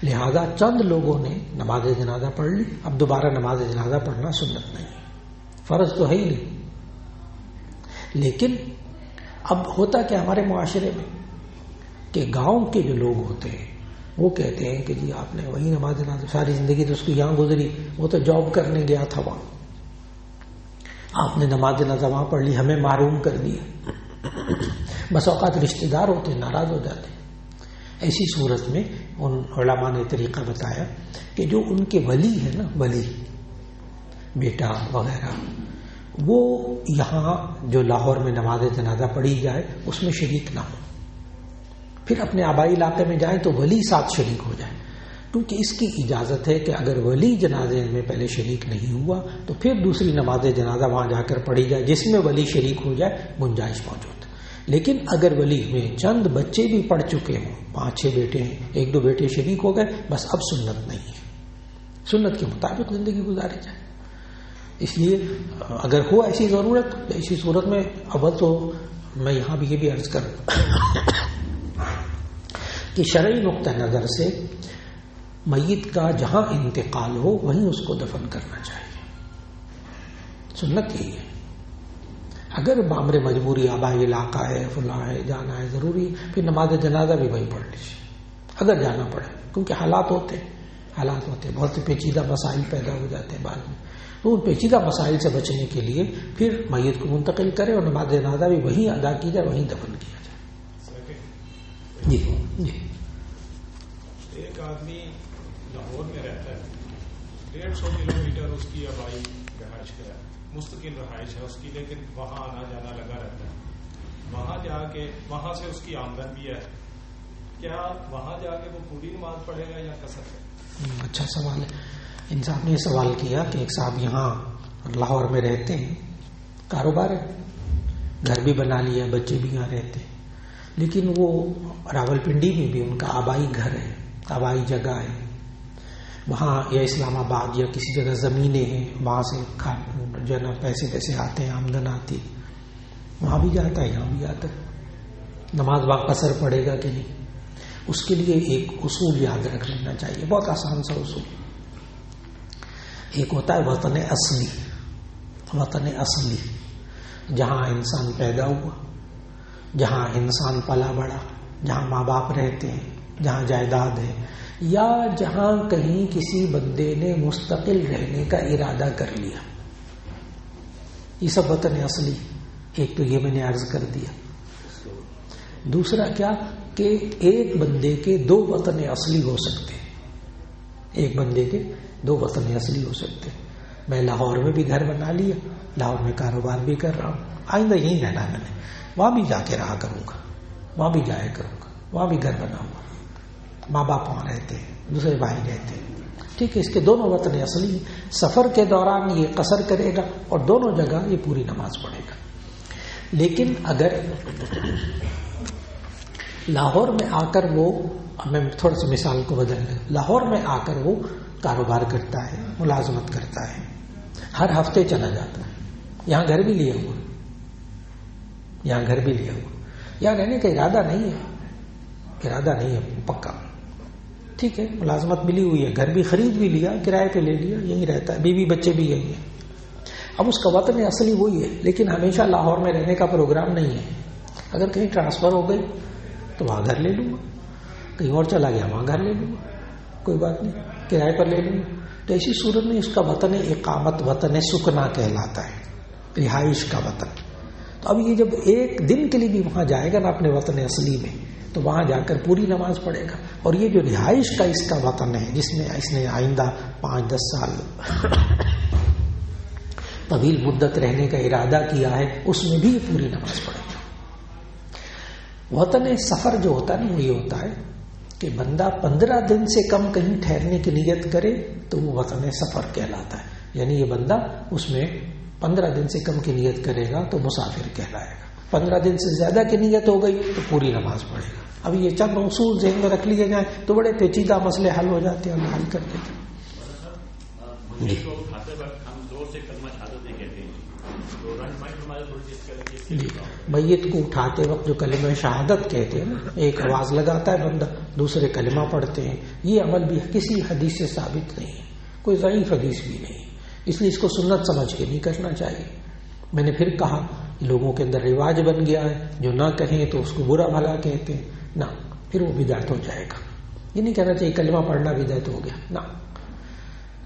لہذا چند لوگوں نے نماز جنازہ پڑھ لی، اب دوبارہ نماز جنازہ پڑھنا سنت نہیں، فرض تو ہے ہی نہیں. لیکن اب ہوتا کہ ہمارے معاشرے میں کہ گاؤں کے جو لوگ ہوتے ہیں وہ کہتے ہیں کہ جی آپ نے وہی نماز جنازہ، ساری زندگی تو اس کی یہاں گزری، وہ تو جاب کرنے گیا تھا وہاں، آپ نے نماز جنازہ وہاں پڑھ لی، ہمیں محروم کر دیا. بس اوقات رشتہ دار ہوتے ناراض ہو جاتے. ایسی صورت میں ان علماء نے طریقہ بتایا کہ جو ان کے ولی ہے نا، ولی بیٹا وغیرہ، وہ یہاں جو لاہور میں نماز جنازہ پڑھی جائے اس میں شریک نہ ہو، پھر اپنے آبائی علاقے میں جائیں تو ولی ساتھ شریک ہو جائے. کیونکہ اس کی اجازت ہے کہ اگر ولی جنازے میں پہلے شریک نہیں ہوا تو پھر دوسری نماز جنازہ وہاں جا کر پڑھی جائے جس میں ولی شریک ہو جائے، گنجائش موجود. لیکن اگر ولی میں چند بچے بھی پڑھ چکے ہوں، 5-6 بیٹے ہیں، 1-2 بیٹے شریک ہو گئے، بس اب سنت نہیں ہے، سنت کے مطابق زندگی گزاری جائے. اس لیے اگر ہو ایسی ضرورت، ایسی صورت میں اول تو میں یہاں بھی یہ بھی عرض کروں کہ شرعی نقطہ نظر سے میت کا جہاں انتقال ہو وہیں اس کو دفن کرنا چاہیے. سنت یہی ہے. اگر بامر مجبوری آبائی علاقہ ہے، فلاں ہے، جانا ہے، ضروری ہے، پھر نماز جنازہ بھی وہیں پڑھ لیجیے اگر جانا پڑے، کیونکہ حالات ہوتے ہیں، بہت سے پیچیدہ مسائل پیدا ہو جاتے ہیں بعد میں. تو ان پیچیدہ مسائل سے بچنے کے لیے پھر میت کو منتقل کرے اور نماز جنازہ بھی وہیں ادا کی جائے، وہیں دفن کیا جائے. جی جی. ایک آدمی لاہور میں رہتا ہے، 150 کلومیٹر اس کی آبائی رہائش کا ہے، مستقل رہائش ہے اس کی، لیکن وہاں آنا جانا لگا رہتا ہے. وہاں جا کے وہاں سے اس کی آمدن بھی ہے، کیا وہاں جا کے وہ پوری نماز پڑھے گا یا قصر ہے؟ اچھا سوال ہے. ان صاحب نے یہ سوال کیا کہ ایک صاحب یہاں لاہور میں رہتے ہیں، کاروبار ہے، گھر بھی بنا لیا، بچے بھی یہاں رہتے ہیں، لیکن وہ راول پنڈی میں بھی ان کا آبائی گھر ہے، آبائی جگہ ہے، وہاں یا اسلام آباد یا کسی جگہ زمینیں ہیں، وہاں سے جو ہے نا پیسے آتے ہیں، آمدن آتی، وہاں بھی جاتا ہے یہاں بھی جاتا ہے. نماز با قصر پڑے گا کہ نہیں، اس کے لیے ایک اصول یاد رکھ لینا چاہیے، بہت آسان سا اصول. ایک ہوتا ہے وطن اصلی، وطن اصلی جہاں انسان پیدا ہوا، جہاں انسان پلا بڑا، جہاں ماں باپ رہتے ہیں، جہاں جائیداد ہے، یا جہاں کہیں کسی بندے نے مستقل رہنے کا ارادہ کر لیا، یہ سب وطن اصلی. ایک تو یہ میں نے عرض کر دیا. دوسرا کیا کہ ایک بندے کے دو وطن اصلی ہو سکتے ہیں. ایک بندے کے دو وطن اصلی ہو سکتے ہیں. میں لاہور میں بھی گھر بنا لیا، لاہور میں کاروبار بھی کر رہا ہوں، آئندہ یہیں رہنا ہے میں نے، وہاں بھی جا کے رہا کروں گا، وہاں بھی جایا کروں گا، وہاں بھی گھر بناؤں گا. ماں باپ وہاں رہتے ہیں، دوسرے بھائی رہتے ہیں. ٹھیک ہے، اس کے دونوں وطن اصلی. سفر کے دوران یہ قصر کرے گا اور دونوں جگہ یہ پوری نماز پڑھے گا. لیکن اگر لاہور میں آ کر وہ، میں تھوڑا سا مثال کو بدل لیں، لاہور میں آ کر وہ کاروبار کرتا ہے، ملازمت کرتا ہے، ہر ہفتے چلا جاتا ہے، یہاں گھر بھی لیا ہوا، یہاں گھر بھی لیا ہوا، یہاں رہنے کا ارادہ نہیں ہے، ارادہ نہیں ہے پکا. ٹھیک ہے، ملازمت ملی ہوئی ہے، گھر بھی خرید بھی لیا، کرائے پہ لے لیا، یہیں رہتا ہے، بیوی بچے بھی یہیں ہیں. اب اس کا وطن اصلی وہی ہے، لیکن ہمیشہ لاہور میں رہنے کا پروگرام نہیں ہے. اگر کہیں ٹرانسفر ہو گئی تو وہاں گھر لے لوں گا، کہیں اور چلا گیا وہاں گھر لے لوں گا، کوئی بات نہیں، کرائے پر لے لوں گا. تو ایسی صورت میں اس کا وطن اقامت، وطن سکنا کہلاتا ہے، رہائش کا وطن. تو اب یہ جب ایک دن کے لیے بھی وہاں جائے گا نا اپنے وطن اصلی میں، تو وہاں جا کر پوری نماز پڑھے گا. اور یہ جو رہائش کا اس کا وطن ہے، جس میں اس نے آئندہ 5-10 سال طویل مدت رہنے کا ارادہ کیا ہے، اس میں بھی پوری نماز پڑھے گا. وطن سفر جو ہوتا ہے نا، وہ یہ ہوتا ہے کہ بندہ 15 دن سے کم کہیں ٹھہرنے کی نیت کرے تو وہ وطن سفر کہلاتا ہے. یعنی یہ بندہ اس میں 15 دن سے کم کی نیت کرے گا تو مسافر کہلائے گا. 15 دن سے زیادہ کی نیت ہو گئی تو پوری نماز پڑھے گا. اب یہ چند اصول ذہن میں رکھ لیے جائیں تو بڑے پیچیدہ مسئلے حل ہو جاتے ہیں، اللہ حل کر دیتے ہیں. جی، میت کو اٹھاتے وقت جو کلمہ شہادت کہتے ہیں نا، ایک آواز لگاتا ہے بندہ، دوسرے کلمہ پڑھتے ہیں. یہ عمل بھی کسی حدیث سے ثابت نہیں ہے، کوئی ضعیف حدیث بھی نہیں، اس لیے اس کو سنت سمجھ کے نہیں کرنا چاہیے. میں نے پھر کہا لوگوں کے اندر رواج بن گیا ہے، جو نہ کہیں تو اس کو برا بھلا کہتے ہیں، نہ پھر وہ بدعت ہو جائے گا. یہ نہیں کہنا چاہیے کلمہ پڑھنا بدعت ہو گیا،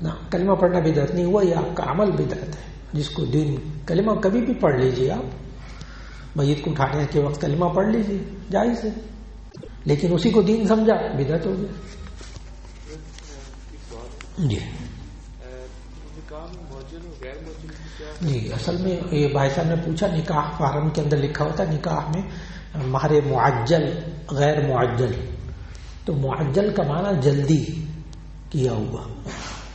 نہ کلمہ پڑھنا بدعت نہیں ہوا، یہ آپ کا عمل بدعت ہے. جس کو دین، کلمہ کبھی بھی پڑھ لیجئے، آپ میت کو اٹھانے کے وقت کلمہ پڑھ لیجئے، جائز ہے، لیکن اسی کو دین سمجھا بدعت ہو گیا. جی اصل میں یہ بھائی صاحب نے پوچھا، نکاح فارم کے اندر لکھا ہوتا ہے نکاح میں مہر معجل غیر معجل. تو معجل کا معنی جلدی کیا ہوا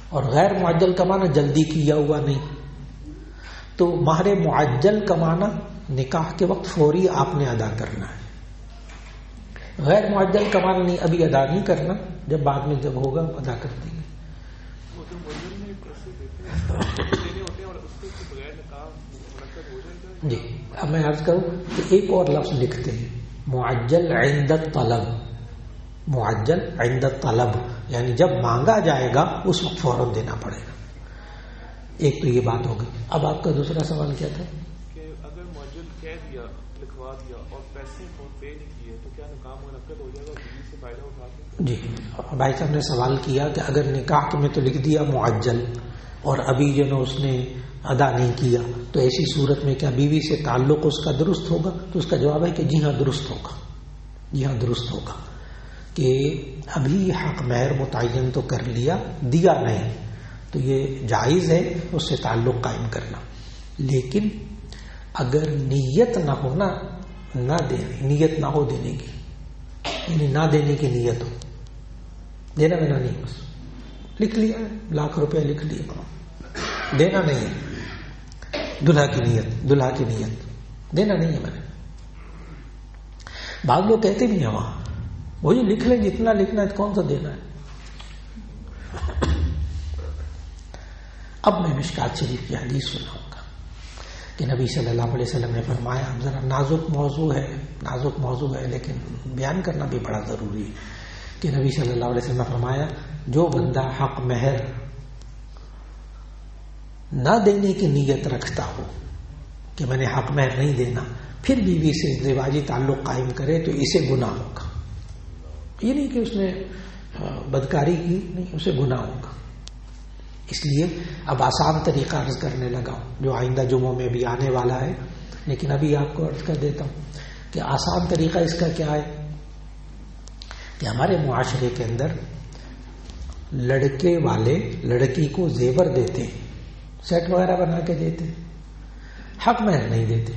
اور غیر معجل کا معنی جلدی کیا ہوا نہیں. تو مہر معجل کا معنی نکاح کے وقت فوری آپ نے ادا کرنا ہے. غیر معجل کا معنی نہیں ابھی ادا نہیں کرنا، جب بعد میں جب ہوگا ادا کر دیں گے. جی اب میں عرض کروں کہ ایک اور لفظ لکھتے ہیں معجل عند الطلب. معجل عند الطلب یعنی جب مانگا جائے گا اس وقت فوراً دینا پڑے گا. ایک تو یہ بات ہو گئی. اب آپ کا دوسرا سوال کیا تھا؟ کہ اگر معجل کہہ دیا، لکھوا دیا اور پیسے پے نہیں کیے تو کیا نکاح منعقد ہو جائے گا؟ سے فائدہ اٹھا کے. جی بھائی صاحب نے سوال کیا کہ اگر نکاح میں تو لکھ دیا معجل اور ابھی جو نا اس نے ادا نہیں کیا تو ایسی صورت میں کیا بیوی سے تعلق اس کا درست ہوگا؟ تو اس کا جواب ہے کہ جی ہاں درست ہوگا. جی ہاں درست ہوگا کہ ابھی حق مہر متعین تو کر لیا، دیا نہیں، تو یہ جائز ہے اس سے تعلق قائم کرنا. لیکن اگر نیت نہ ہونا، نہ دینے، نیت نہ ہو دینے کی، یعنی نہ دینے کی نیت ہو، دینا دینا نہیں، بس لکھ لیا لاکھ روپے لکھ لیا، دینا نہیں ہے. دلہا کی نیت، دلہا کی نیت دینا نہیں ہے. میں نے بعض لوگ کہتے بھی ہیں وہاں وہی لکھ لیں جتنا لکھنا ہے، کون سا دینا ہے. اب میں مشکات شریف کی حدیث سناؤں گا کہ نبی صلی اللہ علیہ وسلم نے فرمایا، ذرا نازک موضوع ہے لیکن بیان کرنا بھی بڑا ضروری ہے کہ نبی صلی اللہ علیہ وسلم نے فرمایا جو بندہ حق مہر نہ دینے کی نیت رکھتا ہو کہ میں نے حق مہر نہیں دینا، پھر بیوی سے ازدواجی تعلق قائم کرے تو اسے گناہ ہوگا. یہ نہیں کہ اس نے بدکاری کی نہیں، اسے گناہ ہوگا. اس لیے اب آسان طریقہ عرض کرنے لگا ہوں جو آئندہ جمعوں میں بھی آنے والا ہے، لیکن ابھی آپ کو عرض کر دیتا ہوں کہ آسان طریقہ اس کا کیا ہے کہ ہمارے معاشرے کے اندر لڑکے والے لڑکی کو زیور دیتے ہیں، سیٹ وغیرہ بنا کے دیتے ہیں، حق مہر نہیں دیتے.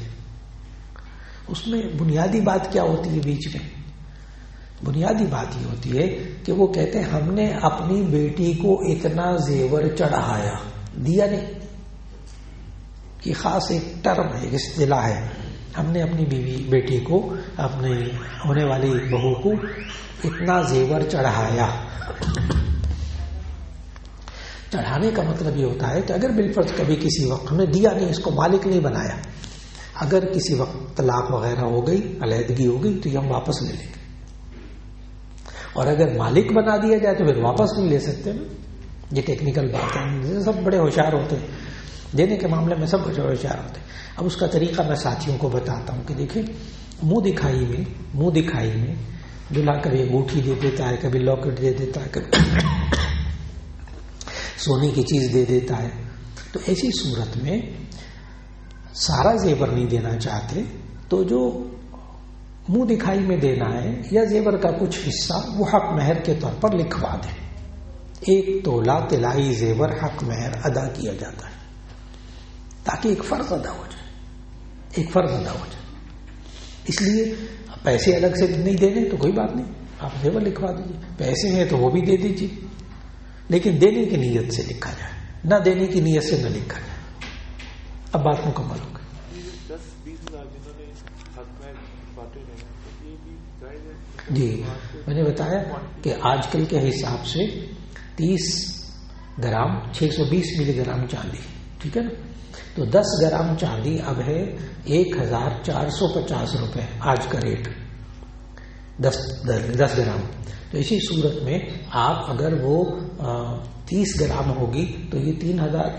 اس میں بنیادی بات کیا ہوتی ہے؟ بیچ میں بنیادی بات یہ ہوتی ہے کہ وہ کہتے ہیں ہم نے اپنی بیٹی کو اتنا زیور چڑھایا، دیا نہیں. یہ خاص ایک ٹرم ہے، اصطلاح ہے. ہم نے اپنی بیٹی کو، اپنے ہونے والی بہو کو اتنا زیور چڑھایا. چڑھانے کا مطلب یہ ہوتا ہے کہ اگر بالفرض کبھی کسی وقت ہم نے دیا نہیں، اس کو مالک نہیں بنایا، اگر کسی وقت طلاق وغیرہ ہو گئی، علیحدگی ہو گئی، تو یہ ہم واپس لے لیں گے. اور اگر مالک بنا دیا جائے تو پھر واپس نہیں لے سکتے نا. یہ ٹیکنیکل بات ہے، سب بڑے ہوشیار ہوتے ہیں دینے کے معاملے میں، سب بڑے ہوشیار ہوتے ہیں. اب اس کا طریقہ میں ساتھیوں کو بتاتا ہوں کہ دیکھیں، منہ دکھائی میں دلہا کبھی انگوٹھی دے دیتا ہے، کبھی لاکٹ دے دیتا ہے، کبھی سونے کی چیز دے دیتا ہے. تو ایسی صورت میں سارا زیور نہیں دینا چاہتے تو جو منہ دکھائی میں دینا ہے یا زیور کا کچھ حصہ وہ حق مہر کے طور پر لکھوا دیں. 1 تولہ طلائی زیور حق مہر ادا کیا جاتا ہے تاکہ ایک فرض ادا ہو جائے. اس لیے پیسے الگ سے نہیں دینے تو کوئی بات نہیں، آپ زیور لکھوا دیجیے. پیسے ہیں تو وہ بھی دے دیجیے، لیکن دینے کی نیت سے لکھا جائے، نہ دینے کی نیت سے نہ لکھا جائے. اب بات مکمل ہو گئی. 10-20 ہزار جنہوں نے حق میں باتیں رہے تو یہ بھی جائز ہے. جی میں نے بتایا کہ آج کل کے حساب سے 30 گرام 620 ملی گرام چاندی، ٹھیک ہے نا. تو 10 گرام چاندی اب ہے 1450 روپے آج کا ریٹ، 10 گرام. تو اسی صورت میں آپ اگر وہ 30 گرام ہوگی تو یہ 3000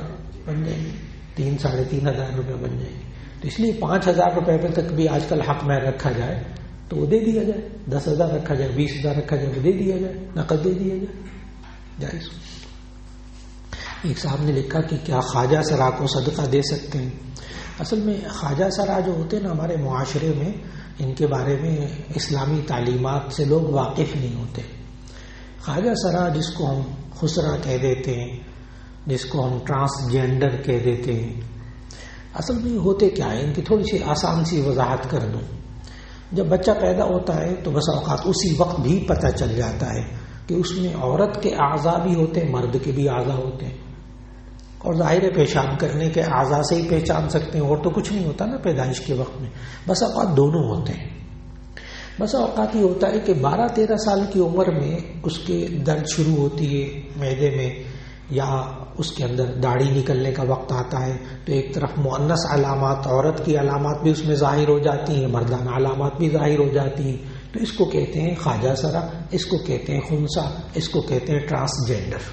بن جائیں گے، 3-3.5 روپے بن جائیں گے. تو اس لیے 5000 روپے پہ تک بھی آج کل حق مہر رکھا جائے تو وہ دے دیا جائے. 10,000 رکھا جائے، 20,000 رکھا جائے، وہ دے دیا جائے، نقد دے دیا جائے، جائز. ایک صاحب نے لکھا کہ کیا خواجہ سرا کو صدقہ دے سکتے ہیں؟ اصل میں خواجہ سرا جو ہوتے ہیں نا ہمارے معاشرے میں، ان کے بارے میں اسلامی تعلیمات سے لوگ واقف نہیں ہوتے. خواجہ سرا جس کو ہم خسرا کہہ دیتے ہیں، جس کو ہم ٹرانسجینڈر کہہ دیتے ہیں، اصل میں ہوتے کیا ہے؟ ان کی تھوڑی سی آسان سی وضاحت کر دوں. جب بچہ پیدا ہوتا ہے تو بس اوقات اسی وقت بھی پتہ چل جاتا ہے کہ اس میں عورت کے اعضاء بھی ہوتے ہیں، مرد کے بھی اعضاء ہوتے ہیں. اور ظاہر پیشاب کرنے کے اعضاء سے ہی پہچان سکتے ہیں، اور تو کچھ نہیں ہوتا نا پیدائش کے وقت میں. بس اوقات دونوں ہوتے ہیں. بس اوقات یہ ہوتا ہے کہ 12-13 سال کی عمر میں اس کے درد شروع ہوتی ہے معدے میں، یا اس کے اندر داڑھی نکلنے کا وقت آتا ہے تو ایک طرف مؤنث علامات، عورت کی علامات بھی اس میں ظاہر ہو جاتی ہیں، مردانہ علامات بھی ظاہر ہو جاتی ہیں. تو اس کو کہتے ہیں خواجہ سرا، اس کو کہتے ہیں خنثی، اس کو کہتے ہیں ٹرانسجینڈر.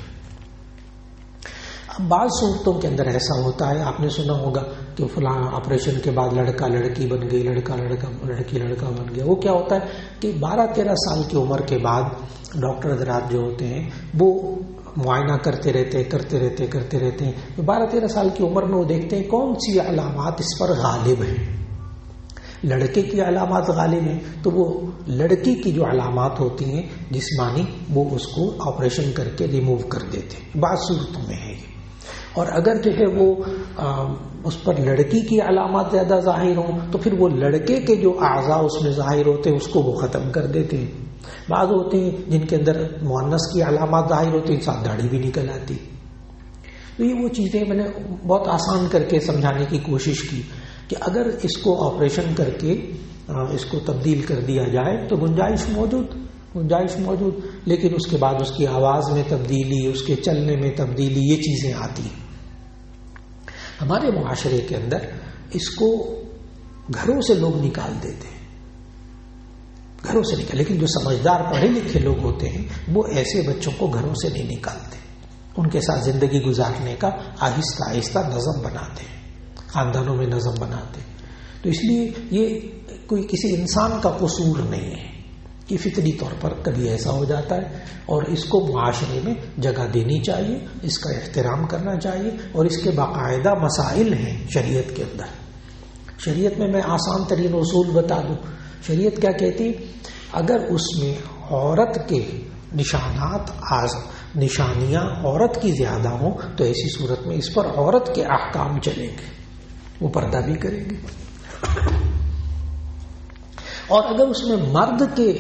اب بعض صورتوں کے اندر ایسا ہوتا ہے، آپ نے سنا ہوگا کہ فلاں آپریشن کے بعد لڑکا لڑکی بن گئی، لڑکا لڑکی لڑکا بن گیا. وہ کیا ہوتا ہے کہ 12-13 سال کی عمر کے بعد ڈاکٹر حضرات جو ہوتے ہیں وہ معائنہ کرتے رہتے ہیں. 12-13 سال کی عمر میں وہ دیکھتے ہیں کون سی علامات اس پر غالب ہیں. لڑکے کی علامات غالب ہیں تو وہ لڑکی کی جو علامات ہوتی ہیں جسمانی، وہ اس کو آپریشن کر کے ریموو کر دیتے ہیں. بعض صورتوں میں ہے یہ. اور اگر جو ہے وہ اس پر لڑکی کی علامات زیادہ ظاہر ہوں تو پھر وہ لڑکے کے جو اعضاء اس میں ظاہر ہوتے ہیں اس کو وہ ختم کر دیتے ہیں. بعض ہوتے ہیں جن کے اندر مؤنث کی علامات ظاہر ہوتی ہیں، ساتھ داڑھی بھی نکل آتی. تو یہ وہ چیزیں میں نے بہت آسان کر کے سمجھانے کی کوشش کی کہ اگر اس کو آپریشن کر کے اس کو تبدیل کر دیا جائے تو گنجائش موجود، لیکن اس کے بعد اس کی آواز میں تبدیلی، اس کے چلنے میں تبدیلی، یہ چیزیں آتی ہیں. ہمارے معاشرے کے اندر اس کو گھروں سے لوگ نکال دیتے ہیں، گھروں سے نکال. لیکن جو سمجھدار پڑھے لکھے لوگ ہوتے ہیں وہ ایسے بچوں کو گھروں سے نہیں نکالتے، ان کے ساتھ زندگی گزارنے کا آہستہ آہستہ نظم بناتے ہیں، خاندانوں میں نظم بناتے ہیں. تو اس لیے یہ کوئی کسی انسان کا قصور نہیں ہے یہ فطری طور پر کبھی ایسا ہو جاتا ہے، اور اس کو معاشرے میں جگہ دینی چاہیے، اس کا احترام کرنا چاہیے، اور اس کے باقاعدہ مسائل ہیں شریعت کے اندر۔ شریعت میں آسان ترین اصول بتا دوں، شریعت کیا کہتی ہے؟ اگر اس میں عورت کے نشانیاں عورت کی زیادہ ہوں تو ایسی صورت میں اس پر عورت کے احکام چلیں گے، وہ پردہ بھی کریں گے۔ اور اگر اس میں مرد کے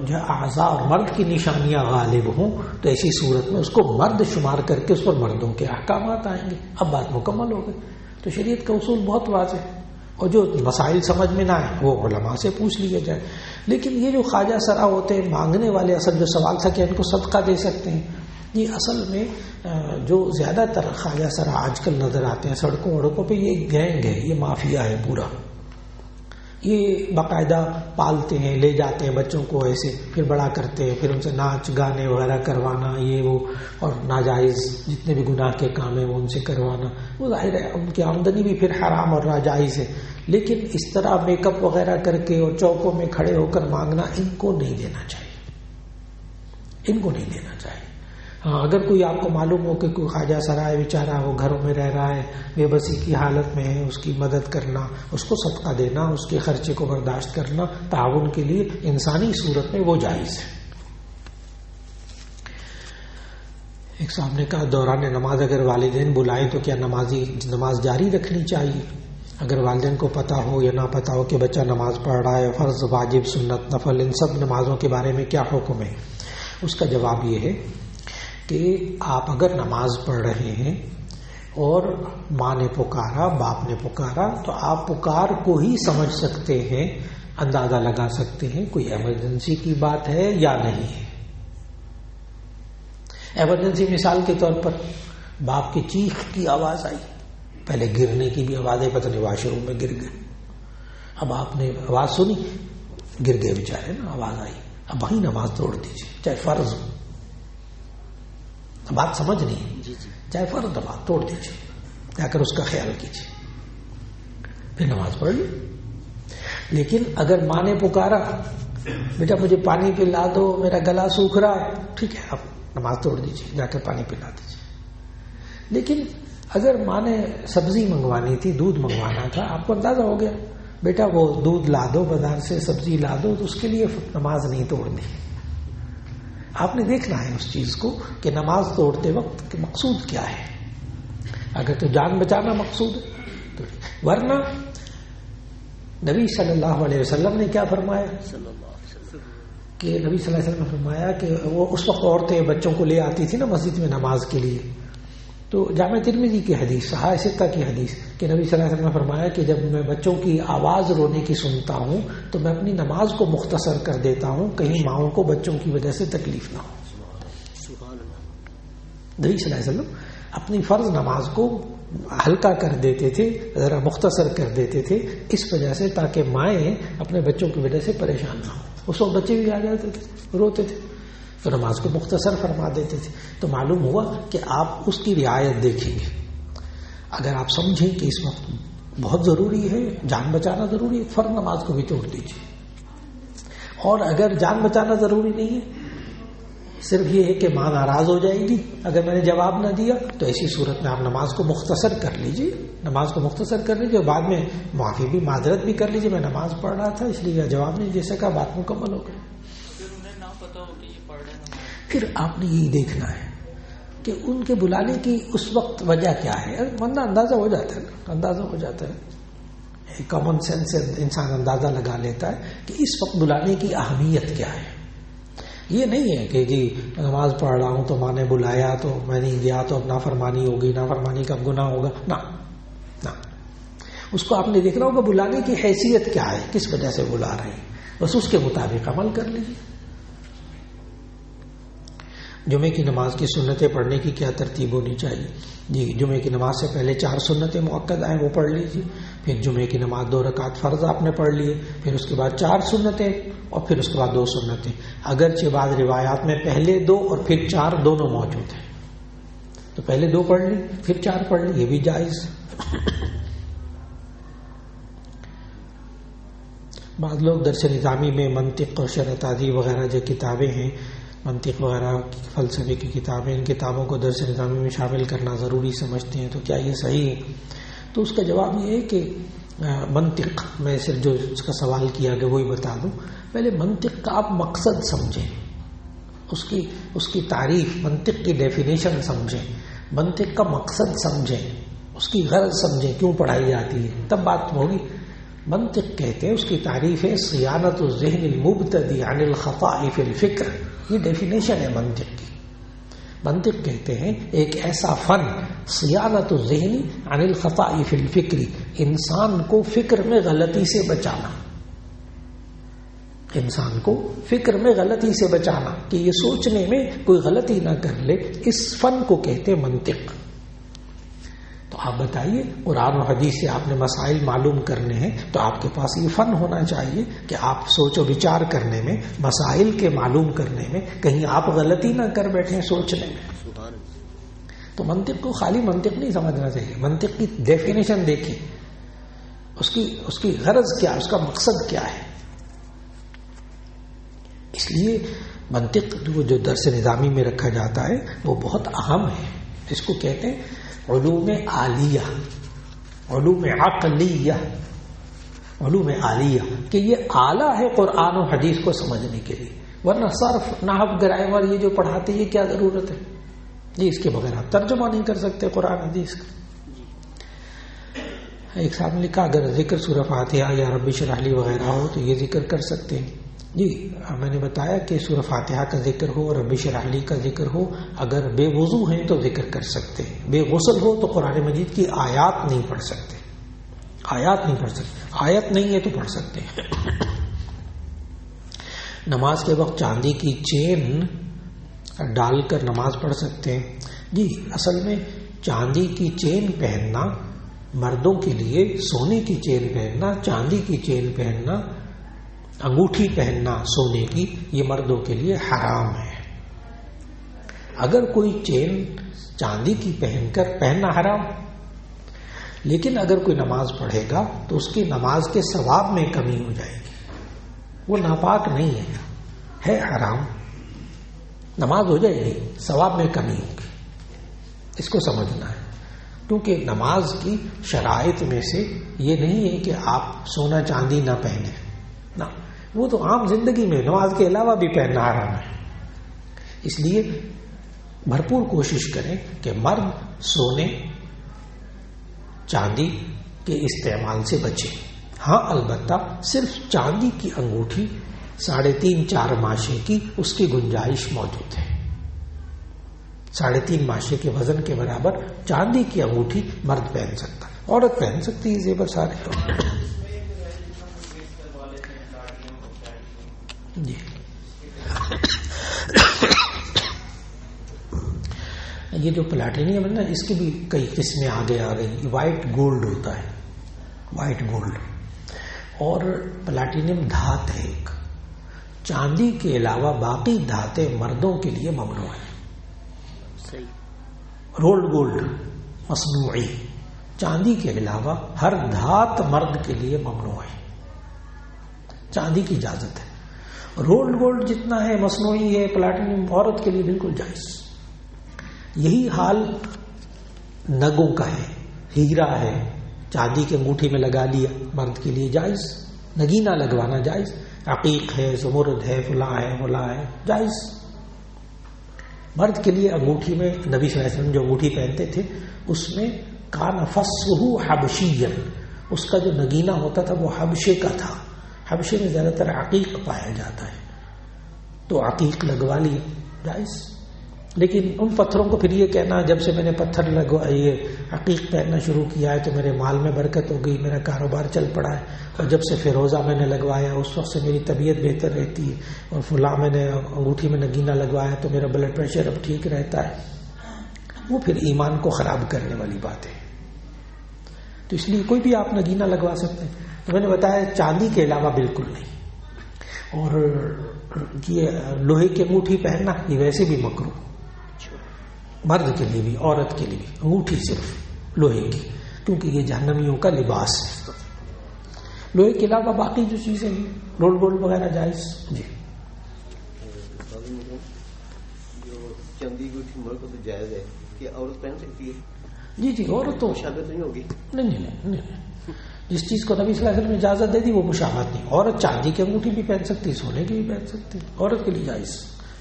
جو اعضاء اور مرد کی نشانیاں غالب ہوں تو ایسی صورت میں اس کو مرد شمار کر کے اس پر مردوں کے احکامات آئیں گے۔ اب بات مکمل ہو گئی۔ تو شریعت کا اصول بہت واضح ہے، اور جو مسائل سمجھ میں نہ آئے وہ علماء سے پوچھ لیے جائے۔ لیکن یہ جو خواجہ سرا ہوتے ہیں مانگنے والے، اصل جو سوال تھا کہ ان کو صدقہ دے سکتے ہیں، یہ اصل میں جو زیادہ تر خواجہ سرا آج کل نظر آتے ہیں سڑکوں وڑکوں پہ، یہ گینگ ہے، یہ مافیا ہے پورا۔ یہ باقاعدہ پالتے ہیں، لے جاتے ہیں بچوں کو ایسے، پھر بڑا کرتے ہیں، پھر ان سے ناچ گانے وغیرہ کروانا، یہ وہ، اور ناجائز جتنے بھی گناہ کے کام ہیں وہ ان سے کروانا۔ وہ ظاہر ہے ان کی آمدنی بھی پھر حرام اور ناجائز ہے، لیکن اس طرح میک اپ وغیرہ کر کے اور چوکوں میں کھڑے ہو کر مانگنا ان کو نہیں دینا چاہیے، ان کو نہیں دینا چاہیے۔ ہاں، اگر کوئی آپ کو معلوم ہو کہ کوئی خواجہ سرا ہے بیچارہ، وہ گھروں میں رہ رہا ہے، بے بسی کی حالت میں ہے، اس کی مدد کرنا، اس کو صدقہ دینا، اس کے خرچے کو برداشت کرنا تعاون کے لیے انسانی صورت میں وہ جائز ہے۔ ایک صاحب نے کہا دوران نماز اگر والدین بلائیں تو کیا نماز جاری رکھنی چاہیے؟ اگر والدین کو پتہ ہو یا نہ پتہ ہو کہ بچہ نماز پڑھ رہا ہے، فرض، واجب، سنت، نفل، ان سب نمازوں کے بارے میں کیا حکم ہے؟ اس کا جواب یہ ہے کہ آپ اگر نماز پڑھ رہے ہیں اور ماں نے پکارا، باپ نے پکارا، تو آپ پکار کو ہی سمجھ سکتے ہیں، اندازہ لگا سکتے ہیں کوئی ایمرجنسی کی بات ہے یا نہیں ہے۔ ایمرجنسی مثال کے طور پر باپ کی چیخ کی آواز آئی، پہلے گرنے کی بھی آواز ہے، پتہ نہیں واش روم میں گر گئے، اب آپ نے آواز سنی، گر گئے بیچارے نا، آواز آئی، اب وہیں نماز توڑ دیجیے، چاہے فرض ہو، بات سمجھ نہیں ہے، چاہے فرض نماز توڑ دیجیے، جا کر اس کا خیال کیجیے، پھر نماز پڑھ لی۔ لیکن اگر ماں نے پکارا بیٹا مجھے پانی پلا دو، میرا گلا سوکھ رہا ہے، ٹھیک ہے اب نماز توڑ دیجیے، جا کر پانی پلا دیجیے۔ لیکن اگر ماں نے سبزی منگوانی تھی، دودھ منگوانا تھا، آپ کو اندازہ ہو گیا بیٹا وہ دودھ لا دو بازار سے، سبزی لا دو، تو اس کے لیے نماز نہیں توڑنی۔ آپ نے دیکھنا ہے اس چیز کو کہ نماز توڑتے وقت مقصود کیا ہے۔ اگر تو جان بچانا مقصود ہے تو، ورنہ نبی صلی اللہ علیہ وسلم نے کیا فرمایا کہ نبی صلی اللہ علیہ وسلم نے فرمایا کہ وہ اس وقت عورتیں بچوں کو لے آتی تھی نا مسجد میں نماز کے لیے، تو جامع ترمذی کی حدیث، صحاح ستہ کی حدیث، کہ نبی صلی اللہ علیہ وسلم نے فرمایا کہ جب میں بچوں کی آواز رونے کی سنتا ہوں تو میں اپنی نماز کو مختصر کر دیتا ہوں، کہیں ماؤں کو بچوں کی وجہ سے تکلیف نہ ہو۔ نبی صلی اللہ علیہ وسلم اپنی فرض نماز کو ہلکا کر دیتے تھے، ذرا مختصر کر دیتے تھے، اس وجہ سے تاکہ مائیں اپنے بچوں کی وجہ سے پریشان نہ ہوں۔ اس وقت بچے بھی آ جاتے تھے، روتے تھے، تو نماز کو مختصر فرما دیتے تھے۔ تو معلوم ہوا کہ آپ اس کی رعایت دیکھیں گے۔ اگر آپ سمجھیں کہ اس وقت بہت ضروری ہے، جان بچانا ضروری ہے، فرض نماز کو بھی توڑ دیجیے۔ اور اگر جان بچانا ضروری نہیں ہے، صرف یہ ہے کہ ماں ناراض ہو جائے گی اگر میں نے جواب نہ دیا، تو ایسی صورت میں آپ نماز کو مختصر کر لیجیے، نماز کو مختصر کر لیجیے، اور بعد میں معافی بھی، معذرت بھی کر لیجیے، میں نماز پڑھ رہا تھا اس لیے جواب نہیں دے سکا، بات مکمل ہو گئی۔ پھر آپ نے یہی دیکھنا ہے کہ ان کے بلانے کی اس وقت وجہ کیا ہے، ورنہ اندازہ ہو جاتا ہے نا، اندازہ ہو جاتا ہے، کامن سینس سے انسان اندازہ لگا لیتا ہے کہ اس وقت بلانے کی اہمیت کیا ہے۔ یہ نہیں ہے کہ جی نماز پڑھ رہا ہوں تو ماں نے بلایا تو میں نہیں گیا تو اب نافرمانی ہوگی، نافرمانی کا گناہ ہوگا، نہ، اس کو آپ نے دیکھنا ہوگا بلانے کی حیثیت کیا ہے، کس وجہ سے بلا رہے ہیں، بس اس کے مطابق عمل کر لیجیے۔ جمعے کی نماز کی سنتیں پڑھنے کی کیا ترتیب ہونی چاہیے؟ جی، جمعے کی نماز سے پہلے 4 سنتیں مؤکد ہیں وہ پڑھ لیجیے، پھر جمعے کی نماز 2 رکعت فرض آپ نے پڑھ لیے، پھر اس کے بعد 4 سنتیں، اور پھر اس کے بعد 2 سنتیں۔ اگرچہ بعض روایات میں پہلے 2 اور پھر 4 دونوں موجود ہیں، تو پہلے 2 پڑھ لی پھر 4 پڑھ لی، یہ بھی جائز۔ بعض لوگ درس نظامی میں منطق اور شرح تعدیب وغیرہ جو کتابیں ہیں، منطق وغیرہ فلسفے کی کتابیں، ان کتابوں کو درس نظامی میں شامل کرنا ضروری سمجھتے ہیں، تو کیا یہ صحیح ہے؟ تو اس کا جواب یہ ہے کہ منطق، میں صرف جو اس کا سوال کیا کہ وہی بتا دوں. پہلے منطق کا آپ مقصد سمجھیں، اس کی تعریف، منطق کی ڈیفینیشن سمجھیں، منطق کا مقصد سمجھیں، اس کی غرض سمجھیں، کیوں پڑھائی جاتی ہے، تب بات ہوگی. منطق کہتے ہیں، اس کی تعریف ہے صیانت الذہن المبتدی عن الخطاء فی الفکر. یہ ڈیفینیشن ہے منطق کی. منطق کہتے ہیں ایک ایسا فن، صیانت الذہن عن الخطاء فی الفکر، انسان کو فکر میں غلطی سے بچانا، انسان کو فکر میں غلطی سے بچانا کہ یہ سوچنے میں کوئی غلطی نہ کر لے، اس فن کو کہتے ہیں منطق. تو آپ بتائیے، قرآن و حدیث سے آپ نے مسائل معلوم کرنے ہیں تو آپ کے پاس یہ فن ہونا چاہیے کہ آپ سوچ و وچار کرنے میں، مسائل کے معلوم کرنے میں کہیں آپ غلطی نہ کر بیٹھیں سوچنے میں. تو منطق کو خالی منطق نہیں سمجھنا چاہیے، منطق کی ڈیفینیشن دیکھیں، اس کی غرض کیا، اس کا مقصد کیا ہے. اس لیے منطق جو درس نظامی میں رکھا جاتا ہے وہ بہت اہم ہے. اس کو کہتے ہیں علوم عالیہ، علوم عقلیہ، علوم عالیہ، کہ یہ اعلیٰ ہے قرآن و حدیث کو سمجھنے کے لیے. ورنہ صرف نحو گرامر یہ جو پڑھاتے یہ کیا ضرورت ہے؟ جی اس کے بغیر آپ ترجمہ نہیں کر سکتے قرآن حدیث کا. ایک صاحب نے لکھا اگر ذکر سورہ فاتحہ یا رب اشرح لی وغیرہ ہو تو یہ ذکر کر سکتے ہیں. جی میں نے بتایا کہ سورہ فاتحہ کا ذکر ہو، رب اشرح لی کا ذکر ہو، اگر بے وضو ہیں تو ذکر کر سکتے ہیں. بے غسل ہو تو قرآن مجید کی آیات نہیں پڑھ سکتے، آیات نہیں پڑھ سکتے، آیت نہیں ہے تو پڑھ سکتے ہیں. نماز کے وقت چاندی کی چین ڈال کر نماز پڑھ سکتے ہیں. جی اصل میں چاندی کی چین پہننا مردوں کے لیے، سونے کی چین پہننا، چاندی کی چین پہننا، انگوٹھی پہننا سونے کی، یہ مردوں کے لیے حرام ہے. اگر کوئی چین چاندی کی پہننا حرام، لیکن اگر کوئی نماز پڑھے گا تو اس کی نماز کے ثواب میں کمی ہو جائے گی. وہ ناپاک نہیں ہے حرام، نماز ہو جائے گی، ثواب میں کمی ہوگی. اس کو سمجھنا ہے، کیونکہ نماز کی شرائط میں سے یہ نہیں ہے کہ آپ سونا چاندی نہ پہنیں، نہ، وہ تو عام زندگی میں نماز کے علاوہ بھی پہننا حرام ہے. اس لیے بھرپور کوشش کریں کہ مرد سونے چاندی کے استعمال سے بچیں. ہاں البتہ صرف چاندی کی انگوٹھی 3.5-4 ماشے کی، اس کی گنجائش موجود ہے. 3.5 ماشے کے وزن کے برابر چاندی کی انگوٹھی مرد پہن سکتا، عورت پہن سکتی ہے زیور سارے. جی یہ جو پلاٹینیم ہے نا، اس کی بھی کئی قسمیں آگے آ گئی. وائٹ گولڈ ہوتا ہے، وائٹ گولڈ، اور پلاٹینیم دھات ہے ایک. چاندی کے علاوہ باقی دھاتیں مردوں کے لیے ممنوع ہیں. رولڈ گولڈ مصنوعی، چاندی کے علاوہ ہر دھات مرد کے لیے ممنوع ہے. چاندی کی اجازت ہے. رولڈ گولڈ جتنا ہے مصنوعی ہے، پلاٹینیم عورت کے لیے بالکل جائز. یہی حال نگوں کا ہے. ہیرا ہے، چاندی کے انگوٹھی میں لگا لیا، مرد کے لیے جائز. نگینہ لگوانا جائز. عقیق ہے، زمرد ہے، فلاں ہے، جائز. مرد کے لیے انگوٹھی میں نبی صلی اللہ علیہ وسلم جو انگوٹھی پہنتے تھے اس میں کان فصہ حبشیا، اس کا جو نگینہ ہوتا تھا وہ حبشے کا تھا. حبشے میں زیادہ تر عقیق پایا جاتا ہے، تو عقیق لگوا لیے، جائز. لیکن ان پتھروں کو پھر یہ کہنا جب سے میں نے پتھر یہ عقیق پہننا شروع کیا ہے تو میرے مال میں برکت ہو گئی، میرا کاروبار چل پڑا ہے، اور جب سے فیروزہ میں نے لگوایا اس وقت سے میری طبیعت بہتر رہتی ہے، اور فلاں میں نے انگوٹھی میں نگینہ لگوایا تو میرا بلڈ پریشر اب ٹھیک رہتا ہے، وہ پھر ایمان کو خراب کرنے والی بات ہے. تو اس لیے کوئی بھی آپ نگینہ لگوا سکتے ہیں. تو میں نے بتایا چاندی کے علاوہ بالکل نہیں. اور یہ لوہے کی انگوٹھی پہننا یہ ویسے بھی مکروہ، مرد کے لیے بھی عورت کے لیے بھی. انگوٹھی صرف لوہے کی، کیونکہ یہ جہنمیوں کا لباس ہے. لوہے کے علاوہ باقی جو چیزیں ہیں رول گولڈ وغیرہ جائز. جی جو چندی کی مرد کو تو جائز ہے کہ عورت پہن سکتی ہے؟ جی عورت تو مشابہت نہیں ہوگی. نہیں. جس چیز کو نبی صلی اللہ علیہ وسلم نے اجازت دے دی وہ مشابہت نہیں. عورت چاندی کی انگوٹھی بھی پہن سکتی ہے, سونے کی بھی پہن سکتی ہے, عورت کے لیے جائز,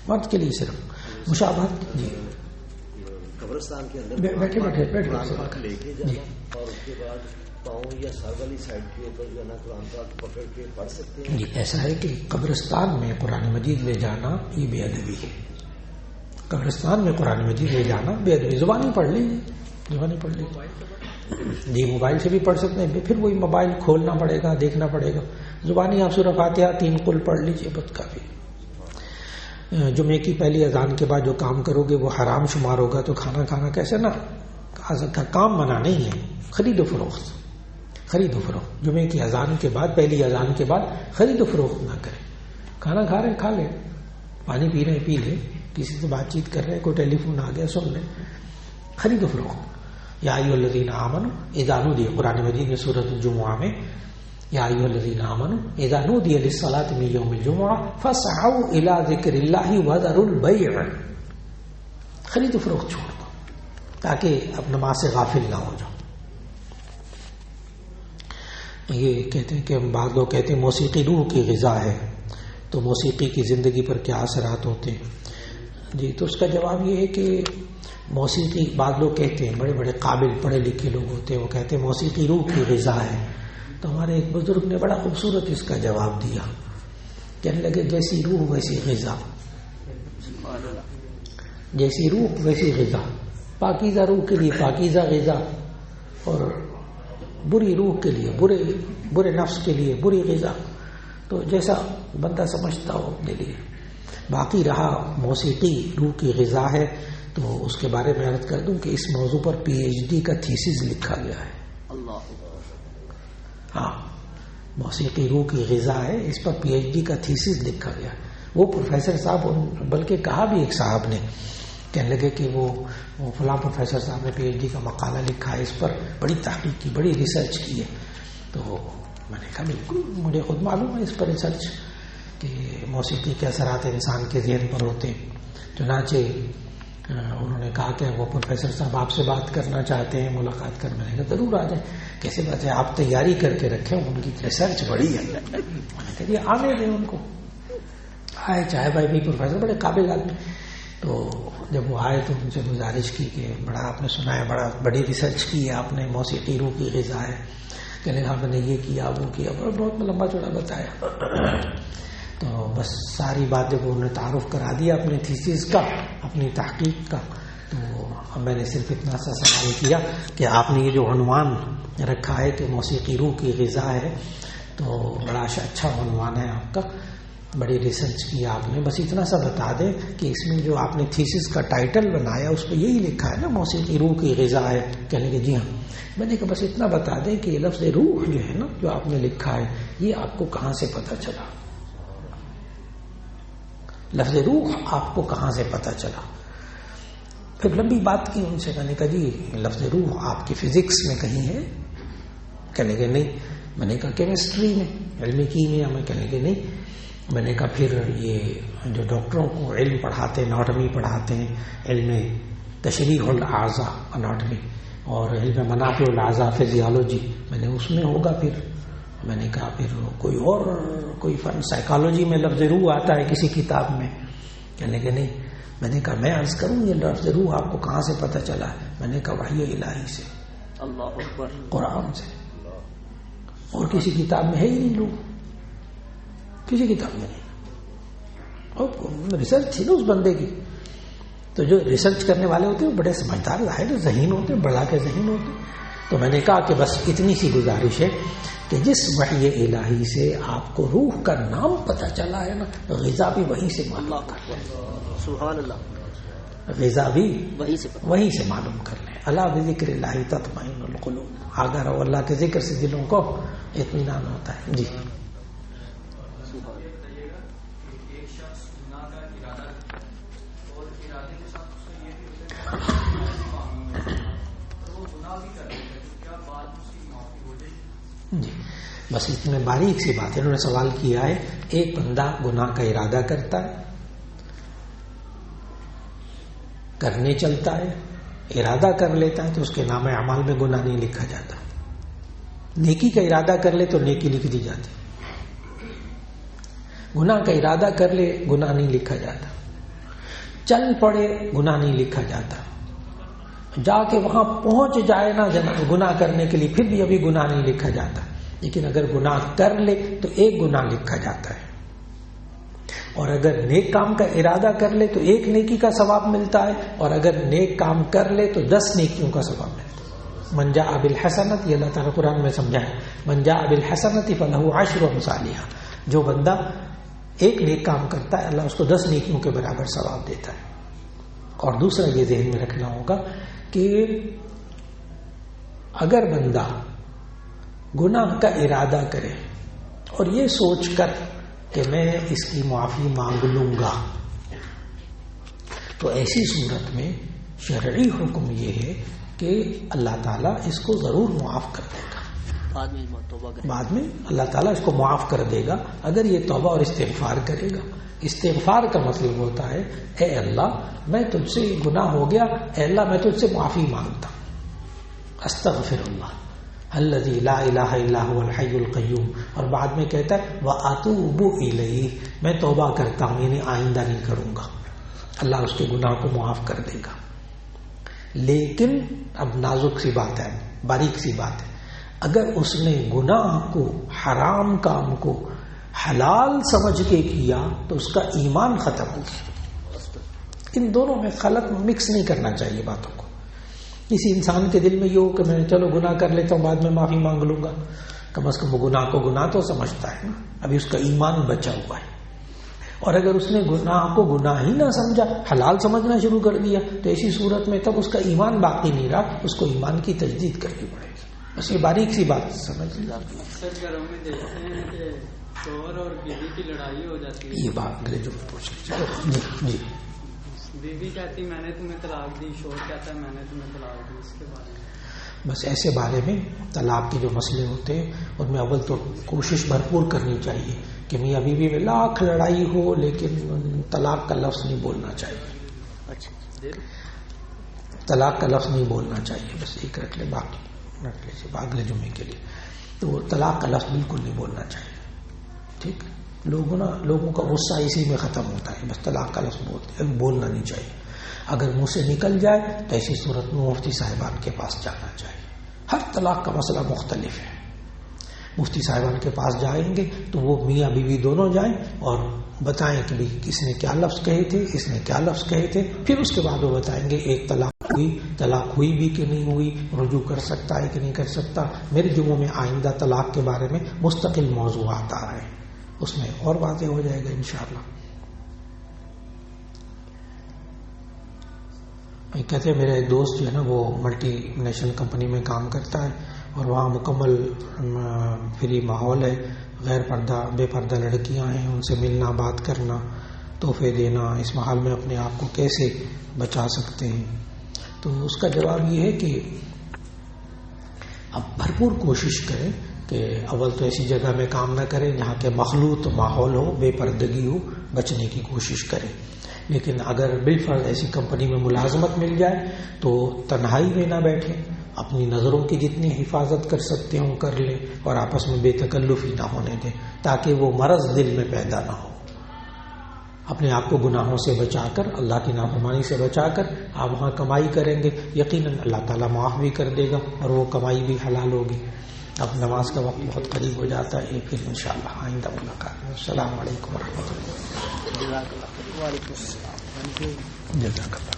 مرد کے لیے صرف مشابہت. جی قبرستان کے اندر بیٹھے لے کے جانا اور اس کے بعد پاؤں یا سر والی سائڈ کے اوپر جو ہے نا قرآن پاک پکڑ کے پڑھ سکتے ہیں. جی ایسا ہے کہ قبرستان میں قرآن مجید لے جانا یہ بے ادبی ہے. قبرستان میں قرآن مجید لے جانا بے ادبی. زبانی پڑھ لیجیے. جی موبائل سے بھی پڑھ سکتے ہیں, پھر وہی موبائل کھولنا پڑے گا, دیکھنا پڑے گا. زبانی آپ سورہ فاتحہ 3 قل پڑھ لیجیے, بس کافی. جمعے کی پہلی اذان کے بعد جو کام کرو گے وہ حرام شمار ہوگا, تو کھانا کیسے نا کام منع نہیں ہے. خرید و فروخت. جمعے کی اذان کے بعد, پہلی اذان کے بعد خرید و فروخت نہ کریں. کھانا کھا رہے کھا لیں, پانی پی رہے پی لیں, کسی سے بات چیت کر رہے کوئی ٹیلی فون آ گیا سن لیں. خرید و فروخت. یا ایھا الذین آمنوا اذا نودی, قرآن مجید میں سورۃ الجمعہ میں یا ایھا الذین آمنوا اذا نودی للصلاۃ من یوم الجمعہ فاسعوا الی ذکر اللہ وذروا البیع. خرید و فروخت چھوڑ دو تاکہ اب نماز سے غافل نہ ہو جاؤ. یہ کہتے ہیں کہ بعض لوگ کہتے ہیں موسیقی روح کی غذا ہے, تو موسیقی کی زندگی پر کیا اثرات ہوتے ہیں. جی تو اس کا جواب یہ ہے کہ موسیقی, بعض لوگ کہتے ہیں, بڑے بڑے قابل پڑھے لکھے لوگ ہوتے ہیں, وہ کہتے ہیں موسیقی روح کی غذا ہے. تو ہمارے ایک بزرگ نے بڑا خوبصورت اس کا جواب دیا, کہنے لگے جیسی روح ویسی غذا, جیسی روح ویسی غذا. پاکیزہ روح کے لیے پاکیزہ غذا, اور بری روح کے لیے برے نفس کے لیے بری غذا. تو جیسا بندہ سمجھتا ہو اپنے لیے. باقی رہا موسیقی روح کی غذا ہے, تو اس کے بارے میں عرض کر دوں کہ اس موضوع پر PhD کا تھیسس لکھا گیا ہے. ہاں موسیقی روح کی غذا ہے, اس پر PhD کا تھیسس لکھا گیا. وہ پروفیسر صاحب, بلکہ کہا بھی ایک صاحب نے, کہنے لگے کہ وہ فلاں پروفیسر صاحب نے PhD کا مقالہ لکھا ہے, اس پر بڑی تحقیق کی, بڑی ریسرچ کی ہے. تو میں نے کہا بالکل مجھے خود معلوم ہے اس پر ریسرچ کہ موسیقی کے اثرات انسان کے ذہن پر ہوتے ہیں. چنانچہ انہوں نے کہا کہ وہ پروفیسر صاحب آپ سے بات کرنا چاہتے ہیں, ملاقات کرنا ہے. ضرور آ جائیں. کیسے بات ہے, آپ تیاری کر کے رکھیں, ان کی ریسرچ بڑی ہے. میں نے کہا یہ آنے دیں ان کو. آئے چائے بھائی بھی پروفیسر بڑے قابل آدمی. تو جب وہ آئے تو ان سے گزارش کی کہ بڑا آپ نے سنا ہے, بڑی ریسرچ کی ہے آپ نے, موسیقی روح کی غذا ہے. کہنے لگا میں نے یہ کیا وہ کیا, بہت لمبا چوڑا بتایا. تو بس ساری باتیں وہ انہیں تعارف کرا دیا اپنے تھیسس کا, اپنی تحقیق کا. تو میں نے صرف اتنا سا سوال کیا کہ آپ نے یہ جو عنوان رکھا ہے کہ موسیقی روح کی غذا ہے, تو بڑا اچھا عنوان ہے آپ کا, بڑی ریسرچ کی آپ نے. بس اتنا سا بتا دیں کہ اس میں جو آپ نے تھیسس کا ٹائٹل بنایا اس پہ یہی لکھا ہے نا موسیقی روح کی غذا ہے. کہنے کہ جی ہاں. میں نے کہا بس اتنا بتا دیں کہ یہ لفظ روح جو ہے نا جو آپ نے لکھا ہے یہ آپ کو کہاں سے پتہ چلا, لفظ روح آپ کو کہاں سے پتہ چلا. پھر لمبی بات کی ان سے. میں نے کہا جی لفظ روح آپ کی فزکس میں کہیں ہے؟ کہنے کہ نہیں. میں نے کہا کیمسٹری میں, علم کیمیا میں؟ کہنے کہ نہیں. میں نے کہا پھر یہ جو ڈاکٹروں کو علم پڑھاتے ہیں, اناٹمی پڑھاتے ہیں, علم تشریح الاعضاء اناٹمی, اور علم منافع الاعضاء فزیالوجی, میں نے اس میں ہوگا پھر. میں نے کہا پھر کوئی فن سائیکالوجی میں لفظ روح آتا ہے کسی کتاب میں؟ کہنے کہ نہیں. میں نے کہا میں عرض کروں یہ لفظ روح آپ کو کہاں سے پتہ چلا ہے؟ میں نے کہا وحی الہی سے, اللہ اکبر, قرآن سے. اور کسی کتاب میں ہے ہی نہیں روح, کسی کتاب میں نہیں. اور ریسرچ تھی نا اس بندے کی. تو جو ریسرچ کرنے والے ہوتے ہیں وہ بڑے سمجھدار ظاہر ذہین ہوتے ہیں, بڑھا کے ذہین ہوتے ہیں. تو میں نے کہا کہ بس اتنی سی گزارش ہے کہ جس وحی الہی سے آپ کو روح کا نام پتہ چلا ہے نا, غذا بھی وہیں سے معلوم کر لیں. سبحان اللہ. غذا بھی وہیں سے معلوم کر لیں. اللہ بذکر اللہ تطمئن القلوب. آگاہ رہو, اللہ کے ذکر سے دلوں کو اطمینان ہوتا ہے. جی جی بس اتنے باریک سی بات ہے. انہوں نے سوال کیا ہے ایک بندہ گناہ کا ارادہ کرتا ہے, کرنے چلتا ہے, ارادہ کر لیتا ہے تو اس کے نام اعمال میں گناہ نہیں لکھا جاتا. نیکی کا ارادہ کر لے تو نیکی لکھ دی جاتی, گناہ کا ارادہ کر لے گناہ نہیں لکھا جاتا. چل پڑے گناہ نہیں لکھا جاتا, جا کے وہاں پہنچ جائے نا گناہ کرنے کے لیے پھر بھی ابھی گناہ نہیں لکھا جاتا. لیکن اگر گناہ کر لے تو ایک گناہ لکھا جاتا ہے, اور اگر نیک کام کا ارادہ کر لے تو ایک نیکی کا ثواب ملتا ہے, اور اگر نیک کام کر لے تو 10 نیکیوں کا ثواب ملتا ہے. من جاء بالحسنۃ, یہ اللہ تعالیٰ قرآن میں سمجھایا, من جاء بالحسنۃ فلہ عشر امثالھا, جو بندہ ایک نیک کام کرتا ہے اللہ اس کو 10 نیکیوں کے برابر ثواب دیتا ہے. اور دوسرا یہ ذہن میں رکھنا ہوگا کہ اگر بندہ گناہ کا ارادہ کرے اور یہ سوچ کر کہ میں اس کی معافی مانگ لوں گا, تو ایسی صورت میں شرعی حکم یہ ہے کہ اللہ تعالیٰ اس کو ضرور معاف کر دے گا. بعد میں اللہ تعالیٰ اس کو معاف کر دے گا اگر یہ توبہ اور استغفار کرے گا. استغفار کا مطلب ہوتا ہے اے اللہ میں تجھ سے گناہ ہو گیا, اے اللہ میں تجھ سے معافی مانگتا ہوں, استغفر اللہ الذی لا الہ الا هو الحی القیوم. اور بعد میں کہتا ہے واتوب الیہ, میں توبہ کرتا ہوں یعنی آئندہ نہیں کروں گا. اللہ اس کے گناہ کو معاف کر دے گا. لیکن اب نازک سی بات ہے, باریک سی بات ہے, اگر اس نے گناہ کو, حرام کام کو حلال سمجھ کے کیا تو اس کا ایمان ختم ہو گیا. ان دونوں میں خلط مکس نہیں کرنا چاہیے باتوں کو. کسی انسان کے دل میں یہ ہو کہ میں چلو گناہ کر لیتا ہوں بعد میں معافی مانگ لوں گا, کم از کم وہ گناہ کو گناہ تو سمجھتا ہے نا, ابھی اس کا ایمان بچا ہوا ہے. اور اگر اس نے گناہ کو گناہ ہی نہ سمجھا, حلال سمجھنا شروع کر دیا, تو ایسی صورت میں تب اس کا ایمان باقی نہیں رہا, اس کو ایمان کی تجدید کرنی پڑے گی. بس یہ باریک سی بات سمجھ لیا. اکثر گھروں میں دیکھتے ہیں کہ شوہر اور بیوی کی لڑائی ہو جاتی ہے. یہ بات جو پوچھ جی جی بیوی کہتی میں نے تمہیں طلاق دی, شوہر کہتا ہے میں نے تمہیں طلاق دی, اس کے بارے میں بس ایسے بارے میں طلاق کے جو مسئلے ہوتے ہیں ان میں اول تو کوشش بھرپور کرنی چاہیے کہ میاں بیوی میں لاکھ لڑائی ہو لیکن طلاق کا لفظ نہیں بولنا چاہیے. طلاق کا لفظ نہیں بولنا چاہیے, بس ایک رکھ لے, باقی رکھ لیجیے اگلے جمعے کے لیے. تو طلاق کا لفظ بالکل نہیں بولنا چاہیے. ٹھیک, لوگوں کا غصہ اسی میں ختم ہوتا ہے, بس طلاق کا لفظ بولنا نہیں چاہیے. اگر منہ سے نکل جائے تو ایسی صورت میں مفتی صاحبان کے پاس جانا چاہیے. ہر طلاق کا مسئلہ مختلف ہے. مفتی صاحبان کے پاس جائیں گے تو وہ میاں بیوی دونوں جائیں اور بتائیں کہ بھائی کس نے کیا لفظ کہے تھے, اس نے کیا لفظ کہے تھے. پھر اس کے بعد وہ بتائیں گے ایک طلاق ہوئی بھی کہ نہیں ہوئی, رجوع کر سکتا ہے کہ نہیں کر سکتا. میرے جمعوں میں آئندہ طلاق کے بارے میں مستقل موضوعات آ رہے ہیں, اس میں اور واضح ہو جائے گا انشاءاللہ. کہتے ہیں میرا ایک دوست جو ہے نا وہ ملٹی نیشنل کمپنی میں کام کرتا ہے اور وہاں مکمل فری ماحول ہے, غیر پردہ بے پردہ لڑکیاں ہیں, ان سے ملنا, بات کرنا, تحفے دینا, اس ماحول میں اپنے آپ کو کیسے بچا سکتے ہیں. تو اس کا جواب یہ ہے کہ اب بھرپور کوشش کریں کہ اول تو ایسی جگہ میں کام نہ کریں جہاں کے مخلوط ماحول ہو, بے پردگی ہو, بچنے کی کوشش کریں. لیکن اگر بالفرض ایسی کمپنی میں ملازمت مل جائے تو تنہائی میں نہ بیٹھیں, اپنی نظروں کی جتنی حفاظت کر سکتے ہوں کر لیں اور آپس میں بے تکلفی نہ ہونے دیں تاکہ وہ مرض دل میں پیدا نہ ہو. اپنے آپ کو گناہوں سے بچا کر, اللہ کی نافرمانی سے بچا کر آپ وہاں کمائی کریں گے, یقیناً اللہ تعالیٰ معاف بھی کر دے گا اور وہ کمائی بھی حلال ہوگی. اب نماز کا وقت بہت قریب ہو جاتا ہے, پھر انشاءاللہ آئندہ ملاقات. السلام علیکم ورحمۃ اللہ. جزاک اللہ.